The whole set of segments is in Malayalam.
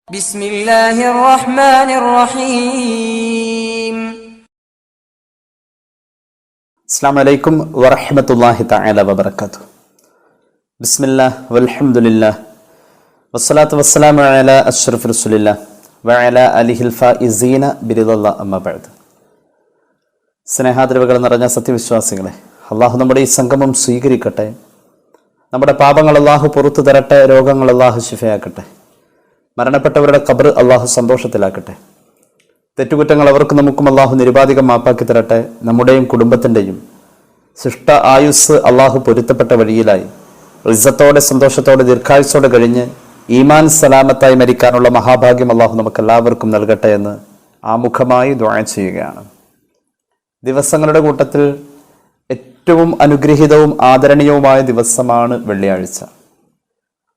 بسم الله الرحمن الرحيم. السلام عليكم ورحمة الله تعالى وبركاته. بسم الله والحمد لله والصلاة والسلام على أشرف رسول الله وعلى آله الفائزين برضا الله أما بعد. സ്നേഹാദരവുകൾ നിറഞ്ഞ സത്യവിശ്വാസികളെ, അള്ളാഹു നമ്മുടെ ഈ സംഗമം സ്വീകരിക്കട്ടെ. നമ്മുടെ പാപങ്ങൾ അള്ളാഹു പുറത്തു തരട്ടെ. രോഗങ്ങൾ അള്ളാഹു ശിഫയാക്കട്ടെ. മരണപ്പെട്ടവരുടെ ഖബർ അള്ളാഹു സന്തോഷത്തിലാക്കട്ടെ. തെറ്റുകുറ്റങ്ങൾ അവർക്കും നമുക്കും അള്ളാഹു നിരുപാധികം മാപ്പാക്കി തരട്ടെ. നമ്മുടെയും കുടുംബത്തിൻ്റെയും ശിഷ്ട ആയുസ് അള്ളാഹു പൊരുത്തപ്പെട്ട വഴിയിലായി ഇസ്സത്തോടെ സന്തോഷത്തോടെ ദീർഘായുസോടെ കഴിഞ്ഞ് ഈമാൻ സലാമത്തായി മരിക്കാനുള്ള മഹാഭാഗ്യം അള്ളാഹു നമുക്ക് എല്ലാവർക്കും നൽകട്ടെ എന്ന് ആമുഖമായി ദുആ ചെയ്യുകയാണ്. ദിവസങ്ങളുടെ കൂട്ടത്തിൽ ഏറ്റവും അനുഗ്രഹീതവും ആദരണീയവുമായ ദിവസമാണ് വെള്ളിയാഴ്ച.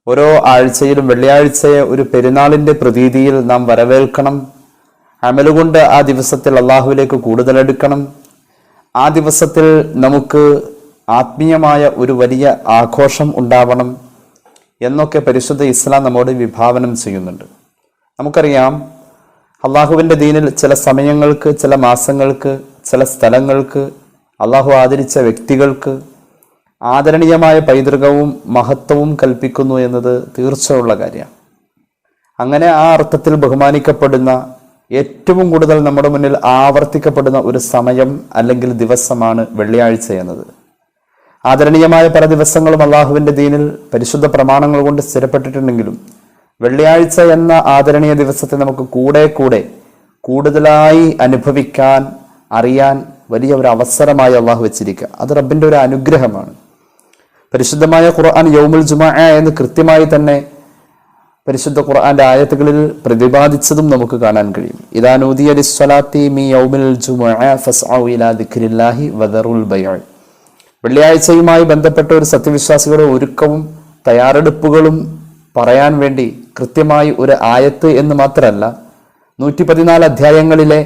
ഓരോ ആഴ്ചയിലും വെള്ളിയാഴ്ചയെ ഒരു പെരുന്നാളിൻ്റെ പ്രതീതിയിൽ നാം വരവേൽക്കണം. അമലുകൊണ്ട് ആ ദിവസത്തിൽ അള്ളാഹുവിലേക്ക് കൂടുതൽ അടുക്കണം. ആ ദിവസത്തിൽ നമുക്ക് ആത്മീയമായ ഒരു വലിയ ആഘോഷം ഉണ്ടാവണം എന്നൊക്കെ പരിശുദ്ധ ഇസ്ലാം നമ്മോട് വിഭാവനം ചെയ്യുന്നുണ്ട്. നമുക്കറിയാം, അള്ളാഹുവിൻ്റെ ദീനിൽ ചില സമയങ്ങൾക്ക്, ചില മാസങ്ങൾക്ക്, ചില സ്ഥലങ്ങൾക്ക്, അള്ളാഹു ആദരിച്ച വ്യക്തികൾക്ക് ആദരണീയമായ പൈതൃകവും മഹത്വവും കൽപ്പിക്കുന്നു എന്നത് തീർച്ചയുള്ള കാര്യമാണ്. അങ്ങനെ ആ അർത്ഥത്തിൽ ബഹുമാനിക്കപ്പെടുന്ന, ഏറ്റവും കൂടുതൽ നമ്മുടെ മുന്നിൽ ആവർത്തിക്കപ്പെടുന്ന ഒരു സമയം അല്ലെങ്കിൽ ദിവസമാണ് വെള്ളിയാഴ്ച എന്നത്. ആദരണീയമായ പല ദിവസങ്ങളും അള്ളാഹുവിൻ്റെ ദീനിൽ പരിശുദ്ധ പ്രമാണങ്ങൾ കൊണ്ട് സ്ഥിരപ്പെട്ടിട്ടുണ്ടെങ്കിലും വെള്ളിയാഴ്ച എന്ന ആദരണീയ ദിവസത്തെ നമുക്ക് കൂടുതലായി അനുഭവിക്കാൻ, അറിയാൻ വലിയ ഒരു അവസരമായി അള്ളാഹു വെച്ചിരിക്കുക. അത് റബ്ബിൻ്റെ ഒരു അനുഗ്രഹമാണ്. പരിശുദ്ധമായ ഖുർആൻ യൗമുൽ ജുമുഅ എന്ന് കൃത്യമായി തന്നെ പരിശുദ്ധ ഖുർആന്റെ ആയത്തുകളിൽ പ്രതിപാദിച്ചതും നമുക്ക് കാണാൻ കഴിയും. ഇദാ നൂദിയ ലിസ്സലാത്തി മി യൗമിൽ ജുമുഅ ഫസ്ഔ ഇലാ ദിക്രില്ലാഹി വദറുൽ ബൈഅ. വെള്ളിയാഴ്ചയുമായി ബന്ധപ്പെട്ട ഒരു സത്യവിശ്വാസികളുടെ ഒരുക്കവും തയ്യാറെടുപ്പുകളും പറയാൻ വേണ്ടി കൃത്യമായി ഒരു ആയത്ത് എന്ന് മാത്രമല്ല, 114 അധ്യായങ്ങളിലെ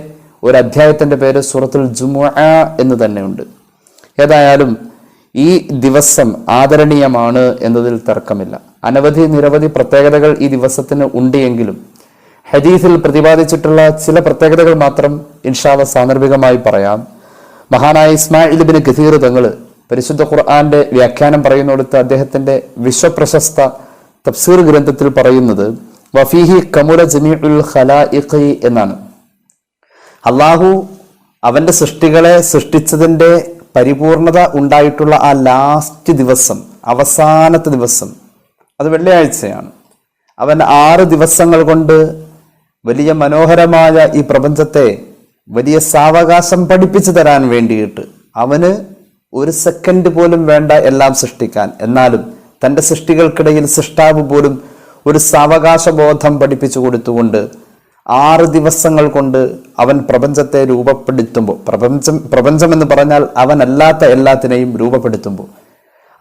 ഒരു അധ്യായത്തിന്റെ പേര് സൂറത്തുൽ ജുമുഅ എന്ന് തന്നെയുണ്ട്. ഏതായാലും ഈ ദിവസം ആദരണീയമാണ് എന്നതിൽ തർക്കമില്ല. നിരവധി പ്രത്യേകതകൾ ഈ ദിവസത്തിന് ഉണ്ട് എങ്കിലും ഹദീസിൽ പ്രതിപാദിച്ചിട്ടുള്ള ചില പ്രത്യേകതകൾ മാത്രം ഇൻഷാ അല്ലാഹ് സാന്ദർഭികമായി പറയാം. മഹാനായ ഇസ്മായിൽ ഇബ്നു കസീർ തങ്ങൾ പരിശുദ്ധ ഖുർആന്റെ വ്യാഖ്യാനം പറയുന്നിടത്ത് അദ്ദേഹത്തിന്റെ വിശ്വപ്രശസ്ത തഫ്സീർ ഗ്രന്ഥത്തിൽ പറയുന്നത് വഫീഹി കമുല ജമീഉൽ ഖലായിഖി എന്നാണ്. അള്ളാഹു അവന്റെ സൃഷ്ടികളെ സൃഷ്ടിച്ചതിന്റെ പരിപൂർണത ഉണ്ടായിട്ടുള്ള ആ ലാസ്റ്റ് ദിവസം, അവസാനത്തെ ദിവസം, അത് വെള്ളിയാഴ്ചയാണ്. അവൻ 6 ദിവസങ്ങൾ കൊണ്ട് വലിയ മനോഹരമായ ഈ പ്രപഞ്ചത്തെ വലിയ സാവകാശം പഠിപ്പിച്ചു തരാൻ വേണ്ടിയിട്ട് അവന് ഒരു സെക്കൻഡ് പോലും വേണ്ട എല്ലാം സൃഷ്ടിക്കാൻ. എന്നാലും തൻ്റെ സൃഷ്ടികൾക്കിടയിൽ സൃഷ്ടാവ് പോലും ഒരു സാവകാശബോധം പഠിപ്പിച്ചു കൊടുത്തുകൊണ്ട് 6 ദിവസങ്ങൾ കൊണ്ട് അവൻ പ്രപഞ്ചത്തെ രൂപപ്പെടുത്തുമ്പോൾ, പ്രപഞ്ചം എന്ന് പറഞ്ഞാൽ അവനല്ലാത്ത എല്ലാത്തിനെയും രൂപപ്പെടുത്തുമ്പോൾ,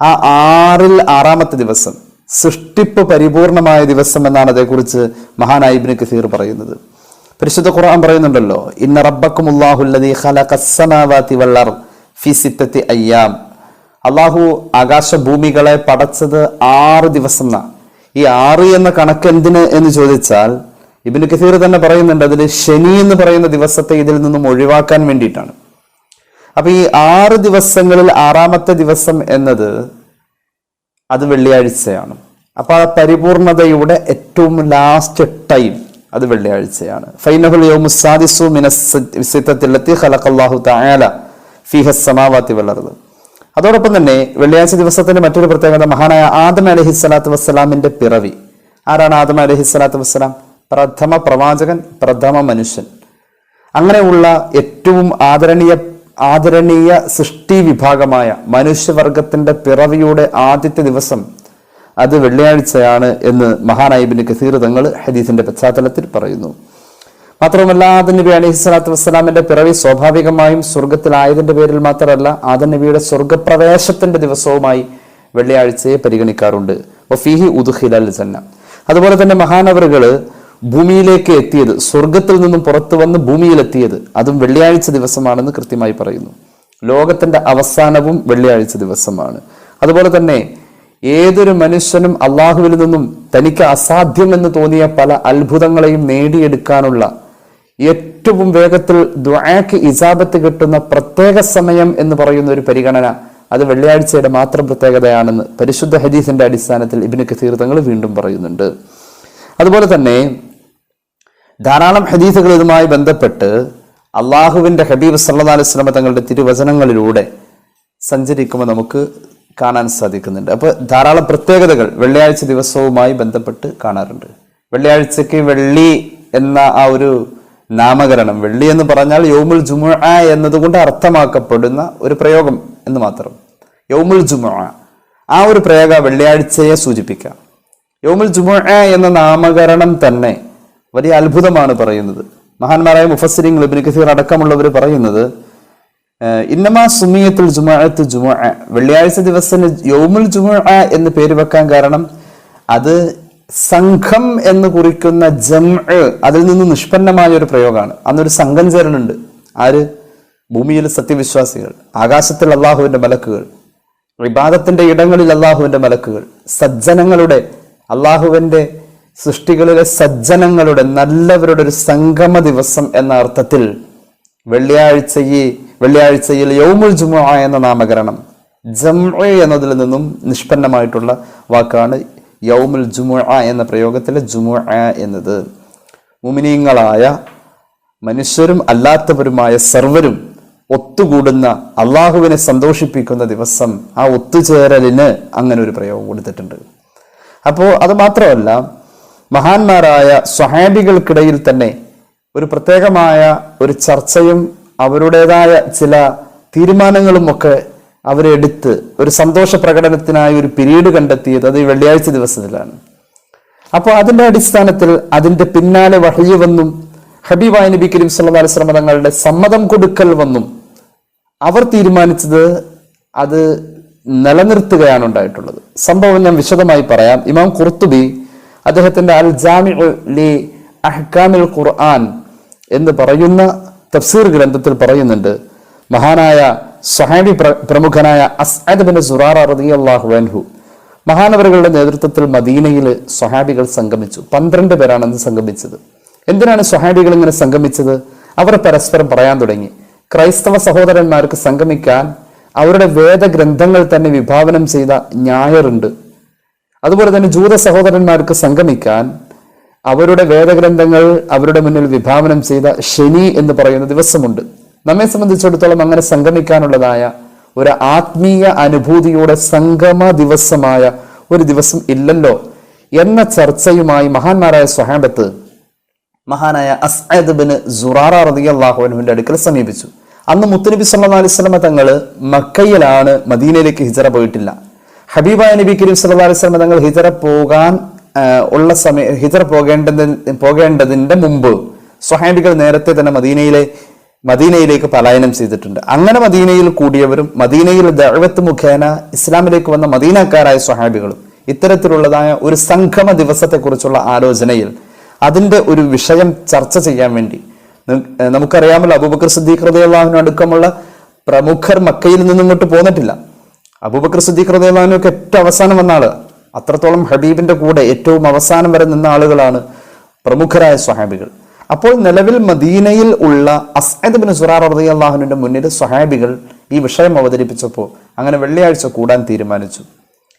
ആ 6ാമത്തെ ദിവസം സൃഷ്ടിപ്പ് പരിപൂർണമായ ദിവസം എന്നാണ് അതേക്കുറിച്ച് മഹാനായ ഇബ്നു കസീർ പറയുന്നത്. പരിശുദ്ധ ഖുർആൻ പറയുന്നുണ്ടല്ലോ, ഇന്ന റബ്ബക്കുമുല്ലാഹുല്ലദീ ഖലഖസ്സമാവാതി വൽ അർദ് ഫീ 6 അയ്യാം. അള്ളാഹു ആകാശഭൂമികളെ പടച്ചത് 6 ദിവസം. ഈ 6 എന്ന കണക്ക് എന്തിന് എന്ന് ചോദിച്ചാൽ ഇബ്നു കസീർ തന്നെ പറയുന്നുണ്ട്, അതിൽ ശനി എന്ന് പറയുന്ന ദിവസത്തെ ഇതിൽ നിന്നും ഒഴിവാക്കാൻ വേണ്ടിയിട്ടാണ്. അപ്പൊ ഈ 6 ദിവസങ്ങളിൽ 6ാമത്തെ ദിവസം എന്നത് അത് വെള്ളിയാഴ്ചയാണ്. അപ്പൊ ആ പരിപൂർണതയുടെ ഏറ്റവും ലാസ്റ്റ് ടൈം അത് വെള്ളിയാഴ്ചയാണ്. ഫൈനഹുൽ യൗമുസ് സാദിസു മിനസ് സിത്തത്തി ലത്തി ഖലഖല്ലാഹു തആല ഫീഹ സമാവാതി വൽ അർദ്. അതോടൊപ്പം തന്നെ വെള്ളിയാഴ്ച ദിവസത്തിന്റെ മറ്റൊരു പ്രത്യേകത മഹാനായ ആദം അലൈഹിസ്സലാത്തു വസ്സലാമിന്റെ പിറവി. ആരാണ് ആദം അലൈഹിസ്സലാത്തു വസ്സലാം? പ്രഥമ പ്രവാചകൻ, പ്രഥമ മനുഷ്യൻ. അങ്ങനെയുള്ള ഏറ്റവും ആദരണീയ സൃഷ്ടി വിഭാഗമായ മനുഷ്യവർഗത്തിന്റെ പിറവിയുടെ ആദ്യത്തെ ദിവസം അത് വെള്ളിയാഴ്ചയാണ് എന്ന് മഹാനായ ഇബ്നു കസീർ തങ്ങൾ ഹദീസിന്റെ പശ്ചാത്തലത്തിൽ പറയുന്നു. മാത്രമല്ല, ആദം നബി അലൈഹിസ്സലാത്തു വസ്സലാമിന്റെ പിറവി സ്വാഭാവികമായും സ്വർഗത്തിലായതിന്റെ പേരിൽ മാത്രമല്ല, ആദം നബിയുടെ സ്വർഗപ്രവേശത്തിന്റെ ദിവസവുമായി വെള്ളിയാഴ്ചയെ പരിഗണിക്കാറുണ്ട്. വഫീഹി ഉദ്ഖിലൽ ജന്ന. അതുപോലെ തന്നെ മഹാനവറുകള് ഭൂമിയിലേക്ക് എത്തിയത്, സ്വർഗത്തിൽ നിന്നും പുറത്തു വന്ന് ഭൂമിയിലെത്തിയത് അതും വെള്ളിയാഴ്ച ദിവസമാണെന്ന് കൃത്യമായി പറയുന്നു. ലോകത്തിന്റെ അവസാനവും വെള്ളിയാഴ്ച ദിവസമാണ്. അതുപോലെ തന്നെ ഏതൊരു മനുഷ്യനും അള്ളാഹുവിൽ നിന്നും തനിക്ക് അസാധ്യമെന്ന് തോന്നിയ പല അത്ഭുതങ്ങളെയും നേടിയെടുക്കാനുള്ള ഏറ്റവും വേഗത്തിൽ ദുആക്ക് ഇജാബത്ത് കിട്ടുന്ന പ്രത്യേക സമയം എന്ന് പറയുന്ന ഒരു പരിഗണന അത് വെള്ളിയാഴ്ചയുടെ മാത്രം പ്രത്യേകതയാണെന്ന് പരിശുദ്ധ ഹദീസിന്റെ അടിസ്ഥാനത്തിൽ ഇബ്നു കസീർ തങ്ങൾ വീണ്ടും പറയുന്നുണ്ട്. അതുപോലെ തന്നെ ധാരാളം ഹദീസുകൾ ഇതുമായി ബന്ധപ്പെട്ട് അള്ളാഹുവിന്റെ ഹബീബ് സല്ലല്ലാഹു അലൈഹി വസല്ലം തങ്ങളുടെ തിരുവചനങ്ങളിലൂടെ സഞ്ചരിക്കുമ്പോൾ നമുക്ക് കാണാൻ സാധിക്കുന്നുണ്ട്. അപ്പോൾ ധാരാളം പ്രത്യേകതകൾ വെള്ളിയാഴ്ച ദിവസവുമായി ബന്ധപ്പെട്ട് കാണാറുണ്ട്. വെള്ളിയാഴ്ചക്ക് വെള്ളി എന്ന ആ ഒരു നാമകരണം, വെള്ളി എന്ന് പറഞ്ഞാൽ യൗമുൽ ജുമുഅ എന്നതുകൊണ്ട് അർത്ഥമാക്കപ്പെടുന്ന ഒരു പ്രയോഗം എന്ന് മാത്രം. യൗമുൽ ജുമുഅ ആ ഒരു പ്രയോഗ വെള്ളിയാഴ്ചയെ സൂചിപ്പിക്കാം. യൗമുൽ ജുമുഅ എന്ന നാമകരണം തന്നെ വലിയ അത്ഭുതമാണ് പറയുന്നത്. മഹാന്മാരായ മുഫസ്സിരിങ്ങൾ ഇബ്നു കസീർ അടക്കമുള്ളവർ പറയുന്നത് ഇന്നമാ സുമിയത്തുൽ ജുമുഅത്ത് ജുമുഅ, വെള്ളിയാഴ്ച ദിവസത്തിന് യൗമുൽ ജുമുഅ എന്ന് പേര് വെക്കാൻ കാരണം അത് സംഘം എന്ന് കുറിക്കുന്ന ജംഅ് അതിൽ നിന്ന് നിഷ്പന്നമായ ഒരു പ്രയോഗമാണ്. അന്നൊരു സംഘം ചേരലുണ്ട്. ആര്? ഭൂമിയിലെ സത്യവിശ്വാസികൾ, ആകാശത്തിൽ അള്ളാഹുവിന്റെ മലക്കുകൾ, ഇബാദത്തിന്റെ ഇടങ്ങളിൽ അള്ളാഹുവിന്റെ മലക്കുകൾ, സജ്ജനങ്ങളുടെ, അള്ളാഹുവിന്റെ സൃഷ്ടികളിലെ സജ്ജനങ്ങളുടെ, നല്ലവരുടെ ഒരു സംഗമ ദിവസം എന്ന അർത്ഥത്തിൽ വെള്ളിയാഴ്ചയിൽ യൗമുൽ ജുമുഅ എന്ന നാമകരണം ജംഅ് എന്നതിൽ നിന്നും നിഷ്പന്നമായിട്ടുള്ള വാക്കാണ് യൗമുൽ ജുമുഅ എന്ന പ്രയോഗത്തിലെ ജുമുഅ എന്നത്. മുഅ്മിനീങ്ങളായ മനുഷ്യരും അല്ലാത്തവരുമായ സർവരും ഒത്തുകൂടുന്ന, അള്ളാഹുവിനെ സന്തോഷിപ്പിക്കുന്ന ദിവസം. ആ ഒത്തുചേരലിന് അങ്ങനെ ഒരു പ്രയോഗം കൊടുത്തിട്ടുണ്ട്. അപ്പോൾ അത് മാത്രമല്ല, മഹാന്മാരായ സ്വഹാബികൾക്കിടയിൽ തന്നെ ഒരു പ്രത്യേകമായ ഒരു ചർച്ചയും അവരുടേതായ ചില തീരുമാനങ്ങളും ഒക്കെ അവരെടുത്ത് ഒരു സന്തോഷ പ്രകടനത്തിനായി ഒരു പിരീഡ് കണ്ടെത്തിയത് അത് ഈ വെള്ളിയാഴ്ച ദിവസത്തിലാണ്. അപ്പോൾ അതിന്റെ അടിസ്ഥാനത്തിൽ അതിന്റെ പിന്നാലെ വഹ്യ് വന്നും ഹബീബായ നബി കരീം സല്ലല്ലാഹു അലൈഹി വസല്ലം തങ്ങളുടെ സമ്മതം കൊടുക്കൽ വന്നും അവർ തീരുമാനിച്ചത് അത് നിലനിർത്തുകയാണ് ഉണ്ടായിട്ടുള്ളത്. സംഭവം ഞാൻ വിശദമായി പറയാം. ഇമാം ഖുർത്തുബി അദ്ദേഹത്തിന്റെ അൽ ജാമിഉ ലി അഹ്കാമിൽ ഖുർആൻ എന്ന് പറയുന്ന തഫ്സീർ ഗ്രന്ഥത്തിൽ പറയുന്നുണ്ട്, മഹാനായ സ്വഹാബി പ്രമുഖനായ അസ്അദ് ബിൻ സുറാറ റളിയല്ലാഹു അൻഹു മഹാനവറുകളുടെ നേതൃത്വത്തിൽ മദീനയിൽ സ്വഹാബികൾ സംഗമിച്ചു. 12 പേരാണ് അന്ന് സംഗമിച്ചത്. എന്തിനാണ് സ്വഹാബികൾ ഇങ്ങനെ സംഗമിച്ചത്? അവർ പരസ്പരം പറയാൻ തുടങ്ങി, ക്രൈസ്തവ സഹോദരന്മാർക്ക് സംഗമിക്കാൻ അവരുടെ വേദഗ്രന്ഥങ്ങൾ തന്നെ വിഭാവനം ചെയ്ത ഞായറുണ്ട്. അതുപോലെ തന്നെ ജൂത സഹോദരന്മാർക്ക് സംഗമിക്കാൻ അവരുടെ വേദഗ്രന്ഥങ്ങൾ അവരുടെ മുന്നിൽ വിഭാവനം ചെയ്ത ശനി എന്ന് പറയുന്ന ദിവസമുണ്ട്. നമ്മെ സംബന്ധിച്ചിടത്തോളം അങ്ങനെ സംഗമിക്കാനുള്ളതായ ഒരു ആത്മീയ അനുഭൂതിയുടെ സംഗമ ദിവസമായ ഒരു ദിവസം ഇല്ലല്ലോ എന്ന ചർച്ചയുമായി മഹാന്മാരായ സ്വഹാബത്ത് മഹാനായ അസ്അദ് ബിൻ സുറാറ റളിയല്ലാഹു അൻഹുവിന്റെ അടുക്കൽ സമീപിച്ചു. അന്ന് മുത്തുനബി സല്ലല്ലാഹു അലൈഹി വസല്ലം തങ്ങൾ മക്കയിലാണ്, മദീനയിലേക്ക് ഹിജറ പോയിട്ടില്ല. ഹബീബായ നബി കരീം സല്ലല്ലാഹു അലൈഹി വസല്ലം തങ്ങൾ ഹിജറ പോകാൻ ഉള്ള ഹിജറ പോകേണ്ടതിന്റെ മുമ്പ് സ്വഹാബികൾ നേരത്തെ തന്നെ മദീനയിലേക്ക് പലായനം ചെയ്തിട്ടുണ്ട്. അങ്ങനെ മദീനയിൽ കൂടിയവരും മദീനയിൽ ദഅവത്ത് മുഖേന ഇസ്ലാമിലേക്ക് വന്ന മദീനക്കാരായ സ്വഹാബികളും ഇത്തരത്തിലുള്ളതായ ഒരു സംഗമ ദിവസത്തെക്കുറിച്ചുള്ള ആലോചനയിൽ അതിന്റെ ഒരു വിഷയം ചർച്ച ചെയ്യാൻ വേണ്ടി, നമുക്കറിയാമല്ലോ അബൂബക്കർ സിദ്ദീഖ് റളിയല്ലാഹു അൻഹു അടക്കമുള്ള പ്രമുഖർ മക്കയിൽ നിന്നും ഇങ്ങോട്ട് പോന്നിട്ടില്ല. അബൂബക്കർ സിദ്ദീഖ് റളിയല്ലാഹു അൻഹു ഏറ്റവും അവസാനം വന്ന ആള്. അത്രത്തോളം ഹബീബിന്റെ കൂടെ ഏറ്റവും അവസാനം വരെ നിന്ന ആളുകളാണ് പ്രമുഖരായ സ്വഹാബികൾ. അപ്പോൾ നിലവിൽ മദീനയിൽ ഉള്ള അസ്അദ് ബിൻ സുറാറ റളിയല്ലാഹു അൻഹുവിന്റെ മുന്നിൽ സ്വഹാബികൾ ഈ വിഷയം അവതരിപ്പിച്ചപ്പോൾ അങ്ങനെ വെള്ളിയാഴ്ച കൂടാൻ തീരുമാനിച്ചു.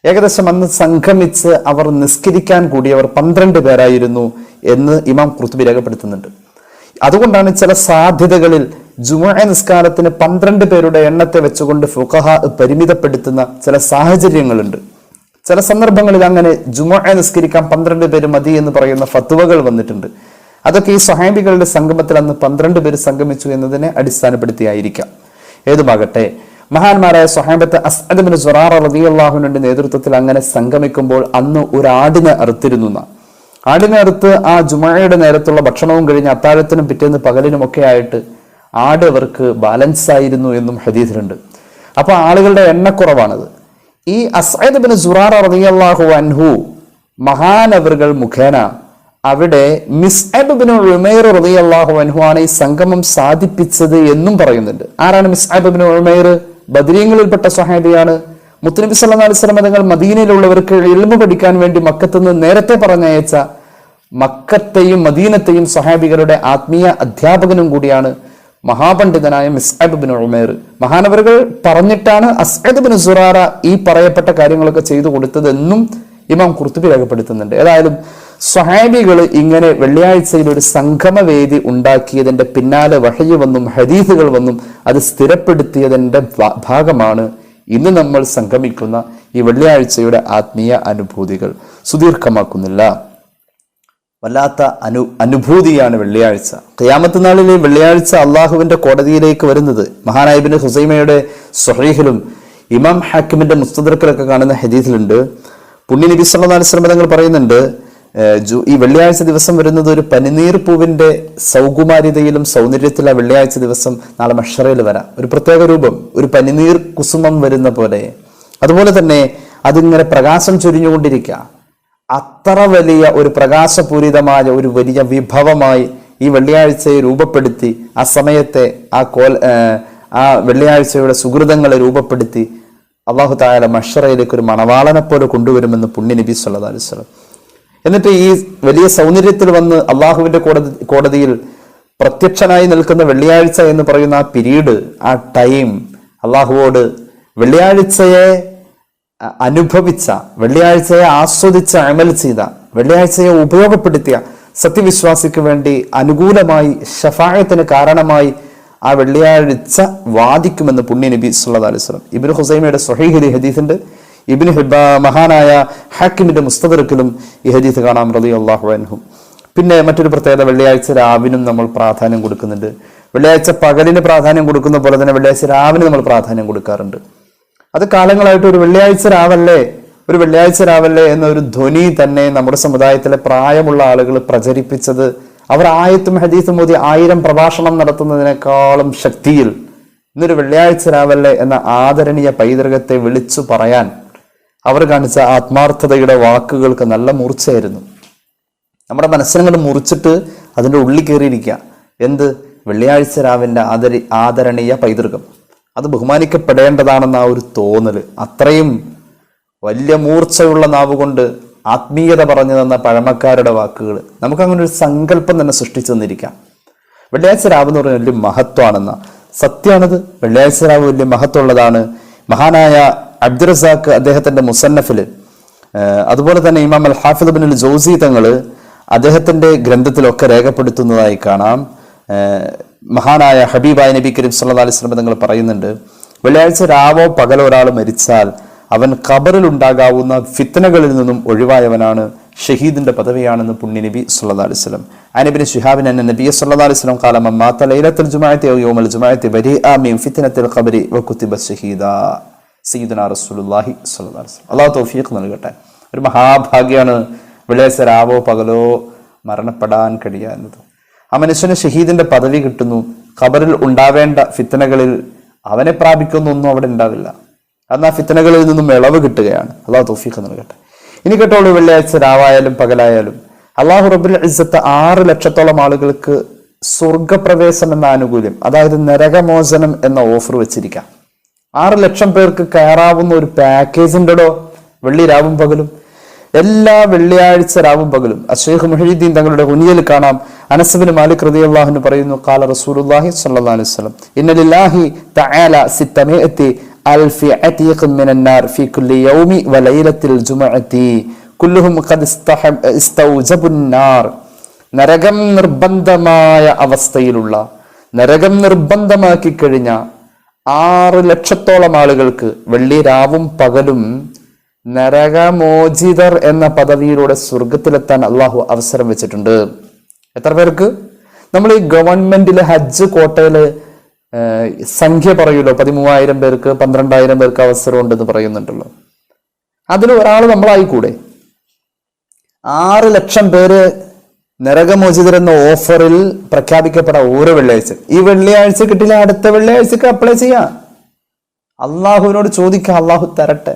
ഏകദേശം അന്ന് സംഗമിച്ച് അവർ നിസ്കരിക്കാൻ കൂടിയവർ 12 പേരായിരുന്നു എന്ന് ഇമാം ഖുർത്തുബി രേഖപ്പെടുത്തുന്നുണ്ട്. അതുകൊണ്ടാണ് ചില സാധ്യതകളിൽ ജുമുഅ നിസ്കാരത്തിന് 12 പേരുടെ എണ്ണത്തെ വെച്ചുകൊണ്ട് ഫുഖഹാ പരിമിതപ്പെടുത്തുന്ന ചില സാഹചര്യങ്ങളുണ്ട്. ചില സന്ദർഭങ്ങളിൽ അങ്ങനെ ജുമുഅ നിസ്കരിക്കാൻ 12 പേര് മതി എന്ന് പറയുന്ന ഫത്വകൾ വന്നിട്ടുണ്ട്. അതൊക്കെ ഈ സ്വഹാബികളുടെ സംഗമത്തിൽ അന്ന് 12 പേര് സംഗമിച്ചു എന്നതിനെ അടിസ്ഥാനപ്പെടുത്തിയായിരിക്കാം. ഏതുമാകട്ടെ, മഹാന്മാരായ സ്വഹാബത്ത് അസ്അദ് ബിൻ സുറാറ റളിയല്ലാഹു അൻഹുവിന്റെ നേതൃത്വത്തിൽ അങ്ങനെ സംഗമിക്കുമ്പോൾ അന്ന് ഒരു ആടിനെ അറുത്തിരുന്നു. ആടിനെ അറുത്ത് ആ ജുമുഅയുടെ നേരത്തുള്ള ഭക്ഷണവും കഴിഞ്ഞ് അത്താഴത്തിനും പിറ്റേന്ന് പകലിനും ഒക്കെ ആയിട്ട് ആട് അവർക്ക് ബാലൻസ് ആയിരുന്നു എന്നും ഹദീസിലുണ്ട്. അപ്പൊ ആളുകളുടെ എണ്ണക്കുറവാണത്. ഈ അസ്അദ് ബിൻ സുറാറ റളിയല്ലാഹു അൻഹു മഹാനവറുകൾ മുഖേന അവിടെ മിസ്അബ് ബിൻ ഉമൈർ റളിയല്ലാഹു അൻഹു ആണ് ഈ സംഗമം സാധിപ്പിച്ചത് എന്നും പറയുന്നുണ്ട്. ആരാണ് മിസ്അബ് ബിൻ ഉമൈർ? ബദരീങ്ങളിൽപ്പെട്ട സ്വഹാബിയാണ്. മുത്തുനബി സല്ലല്ലാഹു അലൈഹി വസല്ലം തങ്ങൾ മദീനയിലുള്ളവർക്ക് ഇൽമു പഠിക്കാൻ വേണ്ടി മക്കത്ത് നിന്ന് നേരത്തെ പറഞ്ഞയച്ച മക്കത്തെയും മദീനത്തെയും സ്വഹാബികളുടെ ആത്മീയ അധ്യാപകനും കൂടിയാണ് മഹാപണ്ഡിതനായ മിസ്അബ് ബിൻ ഉമൈർ. മഹാനവറുകൾ പറഞ്ഞിട്ടാണ് അസ്അദ് ബിൻ സുറാറ ഈ പറയപ്പെട്ട കാര്യങ്ങളൊക്കെ ചെയ്തു കൊടുത്തതെന്നും ഇമാം ഖുർത്തുബി രേഖപ്പെടുത്തുന്നുണ്ട്. ഏതായാലും സ്വഹാബികൾ ഇങ്ങനെ വെള്ളിയാഴ്ചയിൽ ഒരു സംഗമവേദി ഉണ്ടാക്കിയതിന്റെ പിന്നാലെ വഹയ് വന്നും ഹദീസുകൾ വന്നും അത് സ്ഥിരപ്പെടുത്തിയതിന്റെ ഭാഗമാണ് ഇന്ന് നമ്മൾ സംഗമിക്കുന്ന ഈ വെള്ളിയാഴ്ചയുടെ ആത്മീയ അനുഭൂതികൾ. സുദീർഘമാക്കുന്നില്ല, വല്ലാത്ത അനുഭൂതിയാണ് വെള്ളിയാഴ്ച. ഖിയാമത്ത് നാളിലെ വെള്ളിയാഴ്ച അള്ളാഹുവിന്റെ കോടതിയിലേക്ക് വരുന്നത് മഹാനായ ഇബ്നു ഖുസൈമയുടെ സ്വഹീഹിലും ഇമാം ഹാക്കിമിന്റെ മുസ്തദ്റക്കിലൊക്കെ കാണുന്ന ഹദീസിലുണ്ട്. പുണ്യ നബി സല്ലല്ലാഹു അലൈഹി വസല്ലം തങ്ങൾ പറയുന്നുണ്ട്, ഈ വെള്ളിയാഴ്ച ദിവസം വരുന്നത് ഒരു പനിനീർ പൂവിന്റെ സൗകുമാര്യതയിലും സൗന്ദര്യത്തിലും ആ വെള്ളിയാഴ്ച ദിവസം നാളെ മഹ്ശറയിൽ വരാം. ഒരു പ്രത്യേക രൂപം, ഒരു പനിനീർ കുസുമം വരുന്ന പോലെ. അതുപോലെ തന്നെ അതിങ്ങനെ പ്രകാശം ചൊരിഞ്ഞുകൊണ്ടിരിക്കുക. അത്ര വലിയ ഒരു പ്രകാശപൂരിതമായ ഒരു വലിയ വിഭവമായി ഈ വെള്ളിയാഴ്ചയെ രൂപപ്പെടുത്തി ആ സമയത്തെ ആ വെള്ളിയാഴ്ചയുടെ സുഹൃതങ്ങളെ രൂപപ്പെടുത്തി അല്ലാഹു തആല മഹ്ശറയിലേക്ക് ഒരു മണവാളനെ പോലെ കൊണ്ടുവരുമെന്ന് പുണ്യ നബി സല്ലല്ലാഹു അലൈഹി വസല്ലം. എന്നിട്ട് ഈ വലിയ സൗന്ദര്യത്തിൽ വന്ന് അള്ളാഹുവിന്റെ കോടതിയിൽ പ്രത്യക്ഷനായി നിൽക്കുന്ന വെള്ളിയാഴ്ച എന്ന് പറയുന്ന ആ പീരീഡ്, ആ ടൈം അള്ളാഹുവോട് വെള്ളിയാഴ്ചയെ അനുഭവിച്ച, വെള്ളിയാഴ്ചയെ ആസ്വദിച്ച, അമൽ ചെയ്ത, വെള്ളിയാഴ്ചയെ ഉപയോഗപ്പെടുത്തിയ സത്യവിശ്വാസിക്ക് വേണ്ടി അനുകൂലമായി ശഫാഅത്തിന് കാരണമായി ആ വെള്ളിയാഴ്ച വാദിക്കുമെന്ന് പുണ്യ നബി സല്ലല്ലാഹു അലൈഹി വസല്ലം. ഇബ്നു ഖുസൈമയുടെ സ്വഹീഹ് ഹദീസുണ്ട്. ഇബ്നു മഹാനായ ഹാക്കിമിന്റെ മുസ്തദറക്കിലും ഈ ഹദീസ് കാണാം റളിയല്ലാഹു അൻഹു. പിന്നെ മറ്റൊരു പ്രത്യേകത, വെള്ളിയാഴ്ച രാവിനും നമ്മൾ പ്രാധാന്യം കൊടുക്കുന്നുണ്ട്. വെള്ളിയാഴ്ച പകലിന് പ്രാധാന്യം കൊടുക്കുന്ന പോലെ തന്നെ വെള്ളിയാഴ്ച രാവിന് നമ്മൾ പ്രാധാന്യം കൊടുക്കാറുണ്ട്. അത് കാലങ്ങളായിട്ട് ഒരു വെള്ളിയാഴ്ച രാവല്ലേ എന്നൊരു ധ്വനി തന്നെ നമ്മുടെ സമുദായത്തിലെ പ്രായമുള്ള ആളുകൾ പ്രചരിപ്പിച്ചത് അവർ ആയത്തും ഹദീസും ഓതി 1000 പ്രഭാഷണം നടത്തുന്നതിനേക്കാളും ശക്തിയിൽ ഇന്നൊരു വെള്ളിയാഴ്ച രാവല്ലേ എന്ന ആദരണീയ പൈതൃകത്തെ വിളിച്ചു പറയാൻ അവർ കാണിച്ച ആത്മാർത്ഥതയുടെ വാക്കുകൾക്ക് നല്ല മൂർച്ചയായിരുന്നു. നമ്മുടെ മനസ്സിനങ്ങോട്ട് മുറിച്ചിട്ട് അതിൻ്റെ ഉള്ളിൽ കയറിയിരിക്കുക. എന്ത്? വെള്ളിയാഴ്ച രാവിന്റെ ആദരണീയ പൈതൃകം. അത് ബഹുമാനിക്കപ്പെടേണ്ടതാണെന്ന ആ ഒരു തോന്നൽ, അത്രയും വലിയ മൂർച്ചയുള്ള നാവുകൊണ്ട് ആത്മീയത പറഞ്ഞു തന്ന പഴമക്കാരുടെ വാക്കുകൾ നമുക്കങ്ങനെ ഒരു സങ്കല്പം തന്നെ സൃഷ്ടിച്ചു തന്നിരിക്കാം. വെള്ളിയാഴ്ച രാവ് എന്ന് പറയുന്നത് വലിയ മഹത്വമാണെന്ന സത്യമാണത്. വെള്ളിയാഴ്ച രാവ് വലിയ മഹത്വമുള്ളതാണ്. മഹാനായ അബ്ദുറസാഖ് അദ്ദേഹത്തിന്റെ മുസന്നഫില്, അതുപോലെ തന്നെ ഇമാം അൽ ഹാഫിദ് ഇബ്നുൽ ജൗസി തങ്ങള് അദ്ദേഹത്തിന്റെ ഗ്രന്ഥത്തിലൊക്കെ രേഖപ്പെടുത്തുന്നതായി കാണാം. മഹാനായ ഹബീബായ നബി കരീം സല്ലല്ലാഹു അലൈഹി വസല്ലം തങ്ങൾ പറയുന്നുണ്ട്, വെള്ളിയാഴ്ച രാവോ പകലോ ഒരാൾ മരിച്ചാൽ അവൻ ഖബറിൽ ഉണ്ടാകാവുന്ന ഫിത്നകളിൽ നിന്നും ഒഴിവായവനാണ്, ഷഹീദിന്റെ പദവിയാണെന്ന് പുണ്യ നബി സല്ലല്ലാഹു അലൈഹി വസല്ലം. അനബിൻ ശിഹാബിൻ അന്ന നബി സല്ലല്ലാഹു അലൈഹി വസല്ലം ഖാല മൻ മാത ലൈലത്തുൽ ജുമുഅത്തി ഔ യൗമൽ ജുമുഅത്തി ബരിഅ മിൻ ഫിത്നത്തിൽ ഖബരി വകുതിബ ഷഹീദാ സയ്യിദുനാ റസൂലുള്ളാഹി സ്വല്ലല്ലാഹു അലൈഹി വസല്ലം. അല്ലാഹു തൗഫീഖ് നൽകട്ടെ. ഒരു മഹാഭാഗ്യമാണ് വെള്ളിയാഴ്ച രാവോ പകലോ മരണപ്പെടാൻ കഴിയുക എന്നത്. ആ മനുഷ്യന് ഷഹീദിന്റെ പദവി കിട്ടുന്നു. ഖബറിൽ ഉണ്ടാവേണ്ട ഫിത്നകളിൽ അവനെ പ്രാപിക്കുന്നൊന്നും അവിടെ ഉണ്ടാവില്ല. അന്ന് ആ ഫിത്നകളിൽ നിന്നും ഇളവ് കിട്ടുകയാണ്. അല്ലാഹു തൗഫീഖ് നൽകട്ടെ. ഇനി കേട്ടോളൂ, വെള്ളിയാഴ്ച രാവായാലും പകലായാലും അല്ലാഹു റബ്ബുൽ ഇസ്സത്ത് 6 ലക്ഷത്തോളം ആളുകൾക്ക് സ്വർഗപ്രവേശം എന്ന ആനുകൂല്യം, അതായത് നരകമോചനം എന്ന ഓഫർ വെച്ചിരിക്കാം. 6 ലക്ഷം പേർക്ക് കയറാവുന്ന ഒരു പാക്കേജ് ഉണ്ടോ വെള്ളി രാവും പകലും. എല്ലാ വെള്ളിയാഴ്ച രാവും പകലും അശ്ശൈഖ് മുഹീദ്ദീൻ തങ്ങളുടെ ഹുനിയയിൽ കാണാം, അനസ് ബിൻ മാലിക് റളിയല്ലാഹു അൻഹു പറയുന്നു, ഖാല റസൂലുള്ളാഹി സ്വല്ലല്ലാഹു അലൈഹി വസല്ലം ഇന്ന ലില്ലാഹി തആല 600 അൽഫി അതീഖ് മിനൻ നാർ ഫീ കുല്ലി യൗമി വ ലൈലത്തിൽ ജുമുഅത്തി കുല്ലുഹും ഖദ് ഇസ്തൗജബുൻ നാർ. നരകം നിർബന്ധമായ അവസ്ഥയിലുള്ള, നരകം നിർബന്ധമാക്കി കഴിഞ്ഞ 6 ലക്ഷത്തോളം ആളുകൾക്ക് വെള്ളി രാവും പകലും നരകമോചിതർ എന്ന പദവിയിലൂടെ സ്വർഗത്തിലെത്താൻ അള്ളാഹു അവസരം വെച്ചിട്ടുണ്ട്. എത്ര പേർക്ക്? നമ്മൾ ഈ ഗവൺമെന്റിലെ ഹജ്ജ് കോട്ടയില് സംഖ്യ പറയൂലോ, 13,000 പേർക്ക് 12,000 പേർക്ക് അവസരം ഉണ്ടെന്ന് പറയുന്നുണ്ടല്ലോ. അതിൽ ഒരാൾ നമ്മളായിക്കൂടെ? 6 ലക്ഷം പേര് നരകമോചിതർ എന്ന ഓഫറിൽ പ്രഖ്യാപിക്കപ്പെടാം ഓരോ വെള്ളിയാഴ്ച. ഈ വെള്ളിയാഴ്ച കിട്ടില്ല, അടുത്ത വെള്ളിയാഴ്ചക്ക് അപ്ലൈ ചെയ്യാം. അള്ളാഹുവിനോട് ചോദിക്കാം, അള്ളാഹു തരട്ടെ.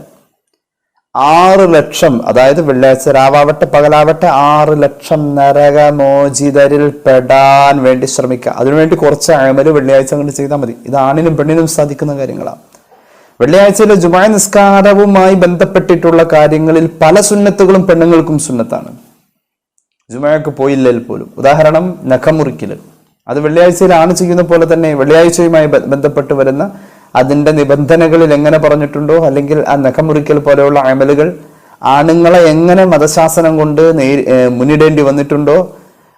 6 ലക്ഷം, അതായത് വെള്ളിയാഴ്ച രാവാവട്ടെ പകലാവട്ടെ 6 ലക്ഷം നരകമോചിതരിൽ പെടാൻ വേണ്ടി ശ്രമിക്കുക. അതിനുവേണ്ടി കുറച്ച് അമല് വെള്ളിയാഴ്ച കൊണ്ട് ചെയ്താൽ മതി. ഇത് ആണിനും പെണ്ണിനും സാധിക്കുന്ന കാര്യങ്ങളാണ്. വെള്ളിയാഴ്ചയിലെ ജുമാ നിസ്കാരവുമായി ബന്ധപ്പെട്ടിട്ടുള്ള കാര്യങ്ങളിൽ പല സുന്നത്തുകളും പെണ്ണുങ്ങൾക്കും സുന്നത്താണ്. ജുമാക്ക് പോയില്ലെങ്കിൽ പോലും. ഉദാഹരണം, നഖമുറിക്കൽ. അത് വെള്ളിയാഴ്ചയിലാണ് ചെയ്യുന്ന പോലെ തന്നെ വെള്ളിയാഴ്ചയുമായി ബന്ധപ്പെട്ട് വരുന്ന അതിന്റെ നിബന്ധനകളിൽ എങ്ങനെ പറഞ്ഞിട്ടുണ്ടോ, അല്ലെങ്കിൽ ആ നഖമുറിക്കൽ പോലെയുള്ള അമലുകൾ ആണുങ്ങളെ എങ്ങനെ മതശാസനം കൊണ്ട് മുന്നിടേണ്ടി വന്നിട്ടുണ്ടോ,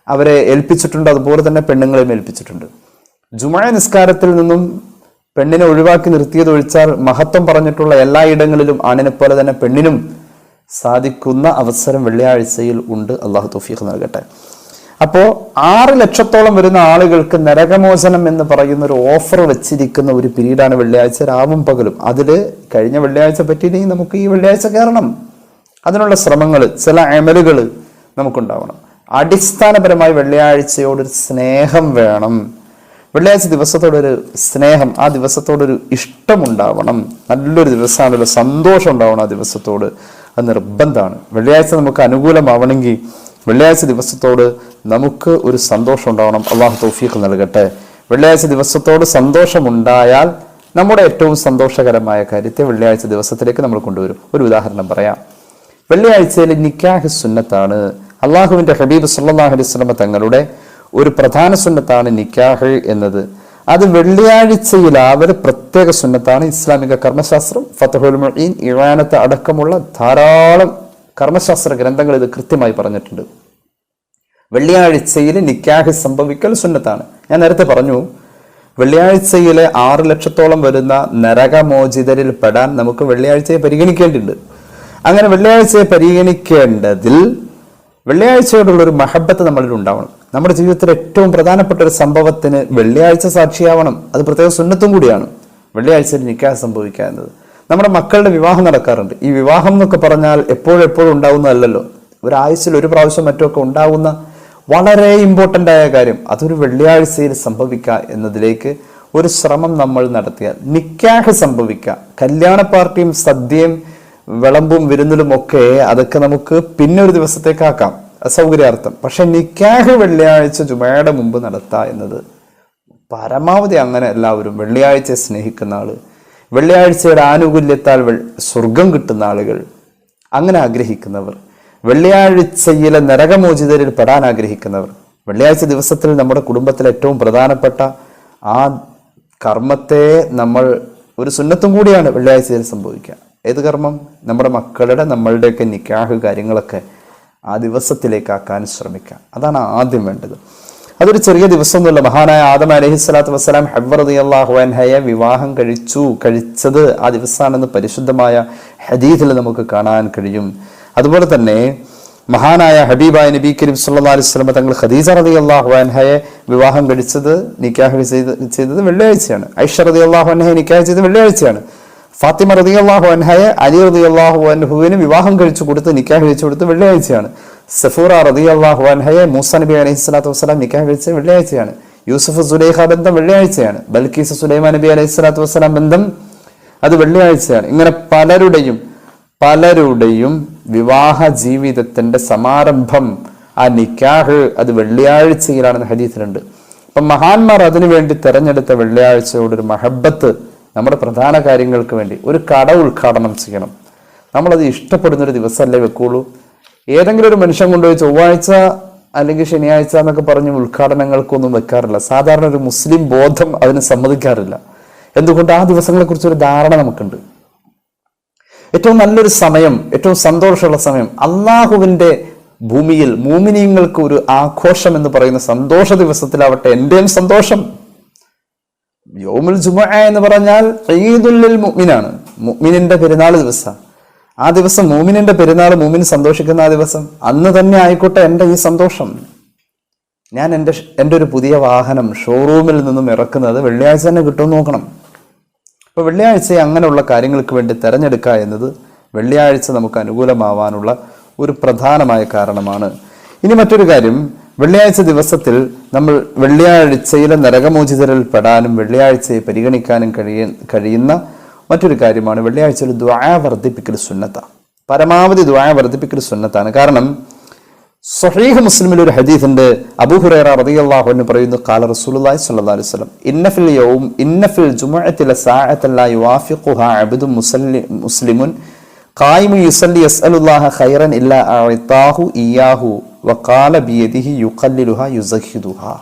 അവരെ ഏൽപ്പിച്ചിട്ടുണ്ടോ, അതുപോലെ തന്നെ പെണ്ണുങ്ങളെയും ഏൽപ്പിച്ചിട്ടുണ്ട്. ജുമാ നിസ്കാരത്തിൽ നിന്നും പെണ്ണിനെ ഒഴിവാക്കി നിർത്തിയതൊഴിച്ചാൽ മഹത്വം പറഞ്ഞിട്ടുള്ള എല്ലാ ഇടങ്ങളിലും ആണിനെ പോലെ തന്നെ പെണ്ണിനും സാധിക്കുന്ന അവസരം വെള്ളിയാഴ്ചയിൽ ഉണ്ട്. അള്ളാഹു തൗഫീഖ് നൽകട്ടെ. അപ്പോൾ 6 ലക്ഷത്തോളം വരുന്ന ആളുകൾക്ക് നരകമോചനം എന്ന് പറയുന്ന ഒരു ഓഫർ വെച്ചിരിക്കുന്ന ഒരു പീരീഡാണ് വെള്ളിയാഴ്ച, രാവും പകലും. അതില് കഴിഞ്ഞ വെള്ളിയാഴ്ച പറ്റിയില്ലെങ്കിൽ നമുക്ക് ഈ വെള്ളിയാഴ്ച കയറണം. അതിനുള്ള ശ്രമങ്ങൾ, ചില അമലുകൾ നമുക്കുണ്ടാവണം. അടിസ്ഥാനപരമായി വെള്ളിയാഴ്ചയോടൊരു സ്നേഹം വേണം. വെള്ളിയാഴ്ച ദിവസത്തോടൊരു സ്നേഹം, ആ ദിവസത്തോടൊരു ഇഷ്ടമുണ്ടാവണം. നല്ലൊരു ദിവസമാണല്ലോ, സന്തോഷം ഉണ്ടാവണം ആ ദിവസത്തോട്. അത് നിർബന്ധമാണ്. വെള്ളിയാഴ്ച നമുക്ക് അനുകൂലമാവണമെങ്കിൽ വെള്ളിയാഴ്ച ദിവസത്തോട് നമുക്ക് ഒരു സന്തോഷം ഉണ്ടാവണം. അള്ളാഹു തൗഫീഖ് നൽകട്ടെ. വെള്ളിയാഴ്ച ദിവസത്തോട് സന്തോഷമുണ്ടായാൽ നമ്മുടെ ഏറ്റവും സന്തോഷകരമായ കാര്യത്തെ വെള്ളിയാഴ്ച ദിവസത്തിലേക്ക് നമ്മൾ കൊണ്ടുവരും. ഒരു ഉദാഹരണം പറയാം. വെള്ളിയാഴ്ചയിൽ നിക്കാഹ് സുന്നത്താണ്. അള്ളാഹുവിന്റെ ഹബീബ് സല്ലല്ലാഹു അലൈഹി വസല്ലം തങ്ങളുടെ ഒരു പ്രധാന സുന്നത്താണ് നിക്കാഹ് എന്നത്. അത് വെള്ളിയാഴ്ചയിലാവല് പ്രത്യേക സുന്നത്താണ്. ഇസ്ലാമിക കർമ്മശാസ്ത്രം, ഫത്ഹുൽ മുഈൻ, ഇആനത്ത് അടക്കമുള്ള ധാരാളം കർമ്മശാസ്ത്ര ഗ്രന്ഥങ്ങൾ ഇത് കൃത്യമായി പറഞ്ഞിട്ടുണ്ട്. വെള്ളിയാഴ്ചയിൽ നിക്കാഹ് സംഭവിക്കൽ സുന്നത്താണ്. ഞാൻ നേരത്തെ പറഞ്ഞു, വെള്ളിയാഴ്ചയിലെ 6 ലക്ഷത്തോളം വരുന്ന നരകമോചിതരിൽ പെടാൻ നമുക്ക് വെള്ളിയാഴ്ചയെ പരിഗണിക്കേണ്ടതുണ്ട്. അങ്ങനെ വെള്ളിയാഴ്ചയെ പരിഗണിക്കേണ്ടതിൽ വെള്ളിയാഴ്ചയോടുള്ള ഒരു മഹബത്ത് നമ്മളിൽ ഉണ്ടാവണം. നമ്മുടെ ജീവിതത്തിൽ ഏറ്റവും പ്രധാനപ്പെട്ട ഒരു സംഭവത്തിന് വെള്ളിയാഴ്ച സാക്ഷിയാവണം. അത് പ്രത്യേക സുന്നത്തും കൂടിയാണ്. വെള്ളിയാഴ്ചയിൽ നിക്കാഹ് സംഭവിക്കുക എന്നത്. നമ്മുടെ മക്കളുടെ വിവാഹം നടക്കാറുണ്ട്. ഈ വിവാഹം എന്നൊക്കെ പറഞ്ഞാൽ എപ്പോഴും ഉണ്ടാവുന്നതല്ലല്ലോ. ഒരാഴ്ചയിൽ ഒരു പ്രാവശ്യം മറ്റുമൊക്കെ ഉണ്ടാവുന്ന വളരെ ഇമ്പോർട്ടൻ്റ് ആയ കാര്യം, അതൊരു വെള്ളിയാഴ്ചയിൽ സംഭവിക്കുക എന്നതിലേക്ക് ഒരു ശ്രമം നമ്മൾ നടത്തിയാൽ നിക്കാഹ് സംഭവിക്കുക. കല്യാണ പാർട്ടിയും സദ്യയും വിളമ്പും വിരുന്നിലും ഒക്കെ അതൊക്കെ നമുക്ക് പിന്നെ ഒരു ദിവസത്തേക്കാക്കാം, അസൗകര്യാർത്ഥം. പക്ഷെ നിക്കാഹ് വെള്ളിയാഴ്ച ജുമയുടെ മുമ്പ് നടത്തുക എന്നത് പരമാവധി അങ്ങനെ എല്ലാവരും വെള്ളിയാഴ്ചയെ സ്നേഹിക്കുന്ന ആള്, വെള്ളിയാഴ്ചയുടെ ആനുകൂല്യത്താൽ സ്വർഗം കിട്ടുന്ന ആളുകൾ, അങ്ങനെ ആഗ്രഹിക്കുന്നവർ, വെള്ളിയാഴ്ചയിലെ നരകമോചിതരിൽ പെടാൻ ആഗ്രഹിക്കുന്നവർ, വെള്ളിയാഴ്ച ദിവസത്തിൽ നമ്മുടെ കുടുംബത്തിലെ ഏറ്റവും പ്രധാനപ്പെട്ട ആ കർമ്മത്തെ നമ്മൾ ഒരു സുന്നത്തും കൂടിയാണ് വെള്ളിയാഴ്ചയിൽ സംഭവിക്കുക. ഏത് കർമ്മം? നമ്മുടെ മക്കളുടെ, നമ്മളുടെയൊക്കെ നിക്കാഹ് കാര്യങ്ങളൊക്കെ ആ ദിവസത്തിലേക്കാക്കാൻ ശ്രമിക്കുക. അതാണ് ആദ്യം വേണ്ടത്. അതൊരു ചെറിയ ദിവസമൊന്നുമില്ല. മഹാനായ ആദം അലൈഹിസ്സലാത്തു വസ്സലാം ഹവ്വ റളിയല്ലാഹു അൻഹയെ വിവാഹം കഴിച്ചത് ആ ദിവസമാണെന്ന് പരിശുദ്ധമായ ഹദീസിൽ നമുക്ക് കാണാൻ കഴിയും. അതുപോലെ തന്നെ മഹാനായ ഹബീബായ നബി കരീം സല്ലല്ലാഹു അലൈഹി വസല്ലം തങ്ങൾ ഖദീജ റളിയല്ലാഹു അൻഹയെ വിവാഹം കഴിച്ചത്, നിക്കാഹ് ചെയ്തത് വെള്ളിയാഴ്ചയാണ്. ഐഷ റളിയല്ലാഹു അൻഹയെ നിക്കാഹ് ചെയ്തത് വെള്ളിയാഴ്ചയാണ്. ഫാത്തിമ റളിയല്ലാഹു അൻഹയെ അലി റളിയല്ലാഹു അൻഹുവിന് വിവാഹം കഴിച്ചു കൊടുത്ത്, നിക്കാഹ് കഴിച്ചു കൊടുത്ത് വെള്ളിയാഴ്ചയാണ്. സഫൂറ റളിയല്ലാഹു അൻഹയെ മൂസ നബി അലൈഹിസ്സലാത്തു വസ്സലാം നിക്കാഹ് കഴിച്ചത് വെള്ളിയാഴ്ചയാണ്. യൂസുഫ് സുലൈഖ ബന്ധം വെള്ളിയാഴ്ചയാണ്. ബൽക്കീസ് സുലൈമാൻ നബി അലൈഹിസ്സലാത്തു വസ്സലാം ബന്ധം അത് വെള്ളിയാഴ്ചയാണ്. ഇങ്ങനെ പലരുടെയും വിവാഹ ജീവിതത്തിന്റെ സമാരംഭം, ആ നിക്കാഹ്, അത് വെള്ളിയാഴ്ചയിലാണെന്ന് ഹദീസിലുണ്ട്. അപ്പം മഹാന്മാർ അതിനുവേണ്ടി തെരഞ്ഞെടുത്ത വെള്ളിയാഴ്ചയോടൊരു മഹബത്ത് നമ്മുടെ പ്രധാന കാര്യങ്ങൾക്ക് വേണ്ടി ഒരു കട ഉദ്ഘാടനം ചെയ്യണം. നമ്മളത് ഇഷ്ടപ്പെടുന്നൊരു ദിവസമല്ലേ വെക്കുള്ളൂ. ഏതെങ്കിലും ഒരു മനുഷ്യൻ കൊണ്ടുപോയി ചൊവ്വാഴ്ച അല്ലെങ്കിൽ ശനിയാഴ്ച എന്നൊക്കെ പറഞ്ഞ് ഉദ്ഘാടനങ്ങൾക്കൊന്നും വെക്കാറില്ല. സാധാരണ ഒരു മുസ്ലിം ബോധം അതിന് സമ്മതിക്കാറില്ല. എന്തുകൊണ്ട്? ആ ദിവസങ്ങളെ കുറിച്ചൊരു ധാരണ നമുക്കുണ്ട്. ഏറ്റവും നല്ലൊരു സമയം, ഏറ്റവും സന്തോഷമുള്ള സമയം, അള്ളാഹുവിന്റെ ഭൂമിയിൽ മുഅ്മിനീങ്ങൾക്ക് ഒരു ആഘോഷം എന്ന് പറയുന്ന സന്തോഷ ദിവസത്തിലാവട്ടെ എന്റെയും സന്തോഷം. യൗമുൽ ജുമുഅ എന്ന് പറഞ്ഞാൽ ഈദുൽ ലിൽ മുഅ്മിനാണ്, മുഅ്മിനിന്റെ പെരുന്നാൾ ദിവസം. ആ ദിവസം മുഅ്മിനിന്റെ പെരുന്നാൾ, മുഅ്മിൻ സന്തോഷിക്കുന്ന ആ ദിവസം, അന്ന് തന്നെ ആയിക്കോട്ടെ എൻ്റെ ഈ സന്തോഷം. ഞാൻ എൻ്റെ ഒരു പുതിയ വാഹനം ഷോറൂമിൽ നിന്നും ഇറക്കുന്നത് വെള്ളിയാഴ്ച തന്നെ കിട്ടുമെന്ന് നോക്കണം. അപ്പോൾ വെള്ളിയാഴ്ചയെ അങ്ങനെയുള്ള കാര്യങ്ങൾക്ക് വേണ്ടി തിരഞ്ഞെടുക്കുക എന്നത് വെള്ളിയാഴ്ച നമുക്ക് അനുകൂലമാവാനുള്ള ഒരു പ്രധാനമായ കാരണമാണ്. ഇനി മറ്റൊരു കാര്യം, വെള്ളിയാഴ്ച ദിവസത്തിൽ നമ്മൾ വെള്ളിയാഴ്ചയിലെ നരകമോചിതരിൽ പെടാനും വെള്ളിയാഴ്ചയെ പരിഗണിക്കാനും കഴിയുന്ന മറ്റൊരു കാര്യമാണ് വെള്ളിയാഴ്ചയിൽ ദുആ വർദ്ധിപ്പിക്കൽ സുന്നത്താണ്. പരമാവധി ദുആ വർദ്ധിപ്പിക്കൽ സുന്നത്താണ്. കാരണം സ്വഹീഹ് മുസ്ലിമിൽ ഒരു ഹദീസ് ഉണ്ട്. അബൂ ഹുറൈറ റളിയല്ലാഹു അൻഹു പറയുന്നു, ഖാല റസൂലുള്ളാഹി സ്വല്ലല്ലാഹു അലൈഹി വസല്ലം ഇന്ന ഫിൽ ജുമുഅത്തി ലസാഅത്തൻ ലാ യുവാഫിഖുഹാ അബ്ദുൻ മുസ്ലിമുൻ ഖായിമുൻ യുസല്ലി യസ്അലുല്ലാഹ ഖൈറൻ ഇല്ലാ അഅതാഹു ഇയ്യാഹു വഖാല ബിയദിഹി യുഖല്ലിലുഹാ യുസഹിദുഹാ.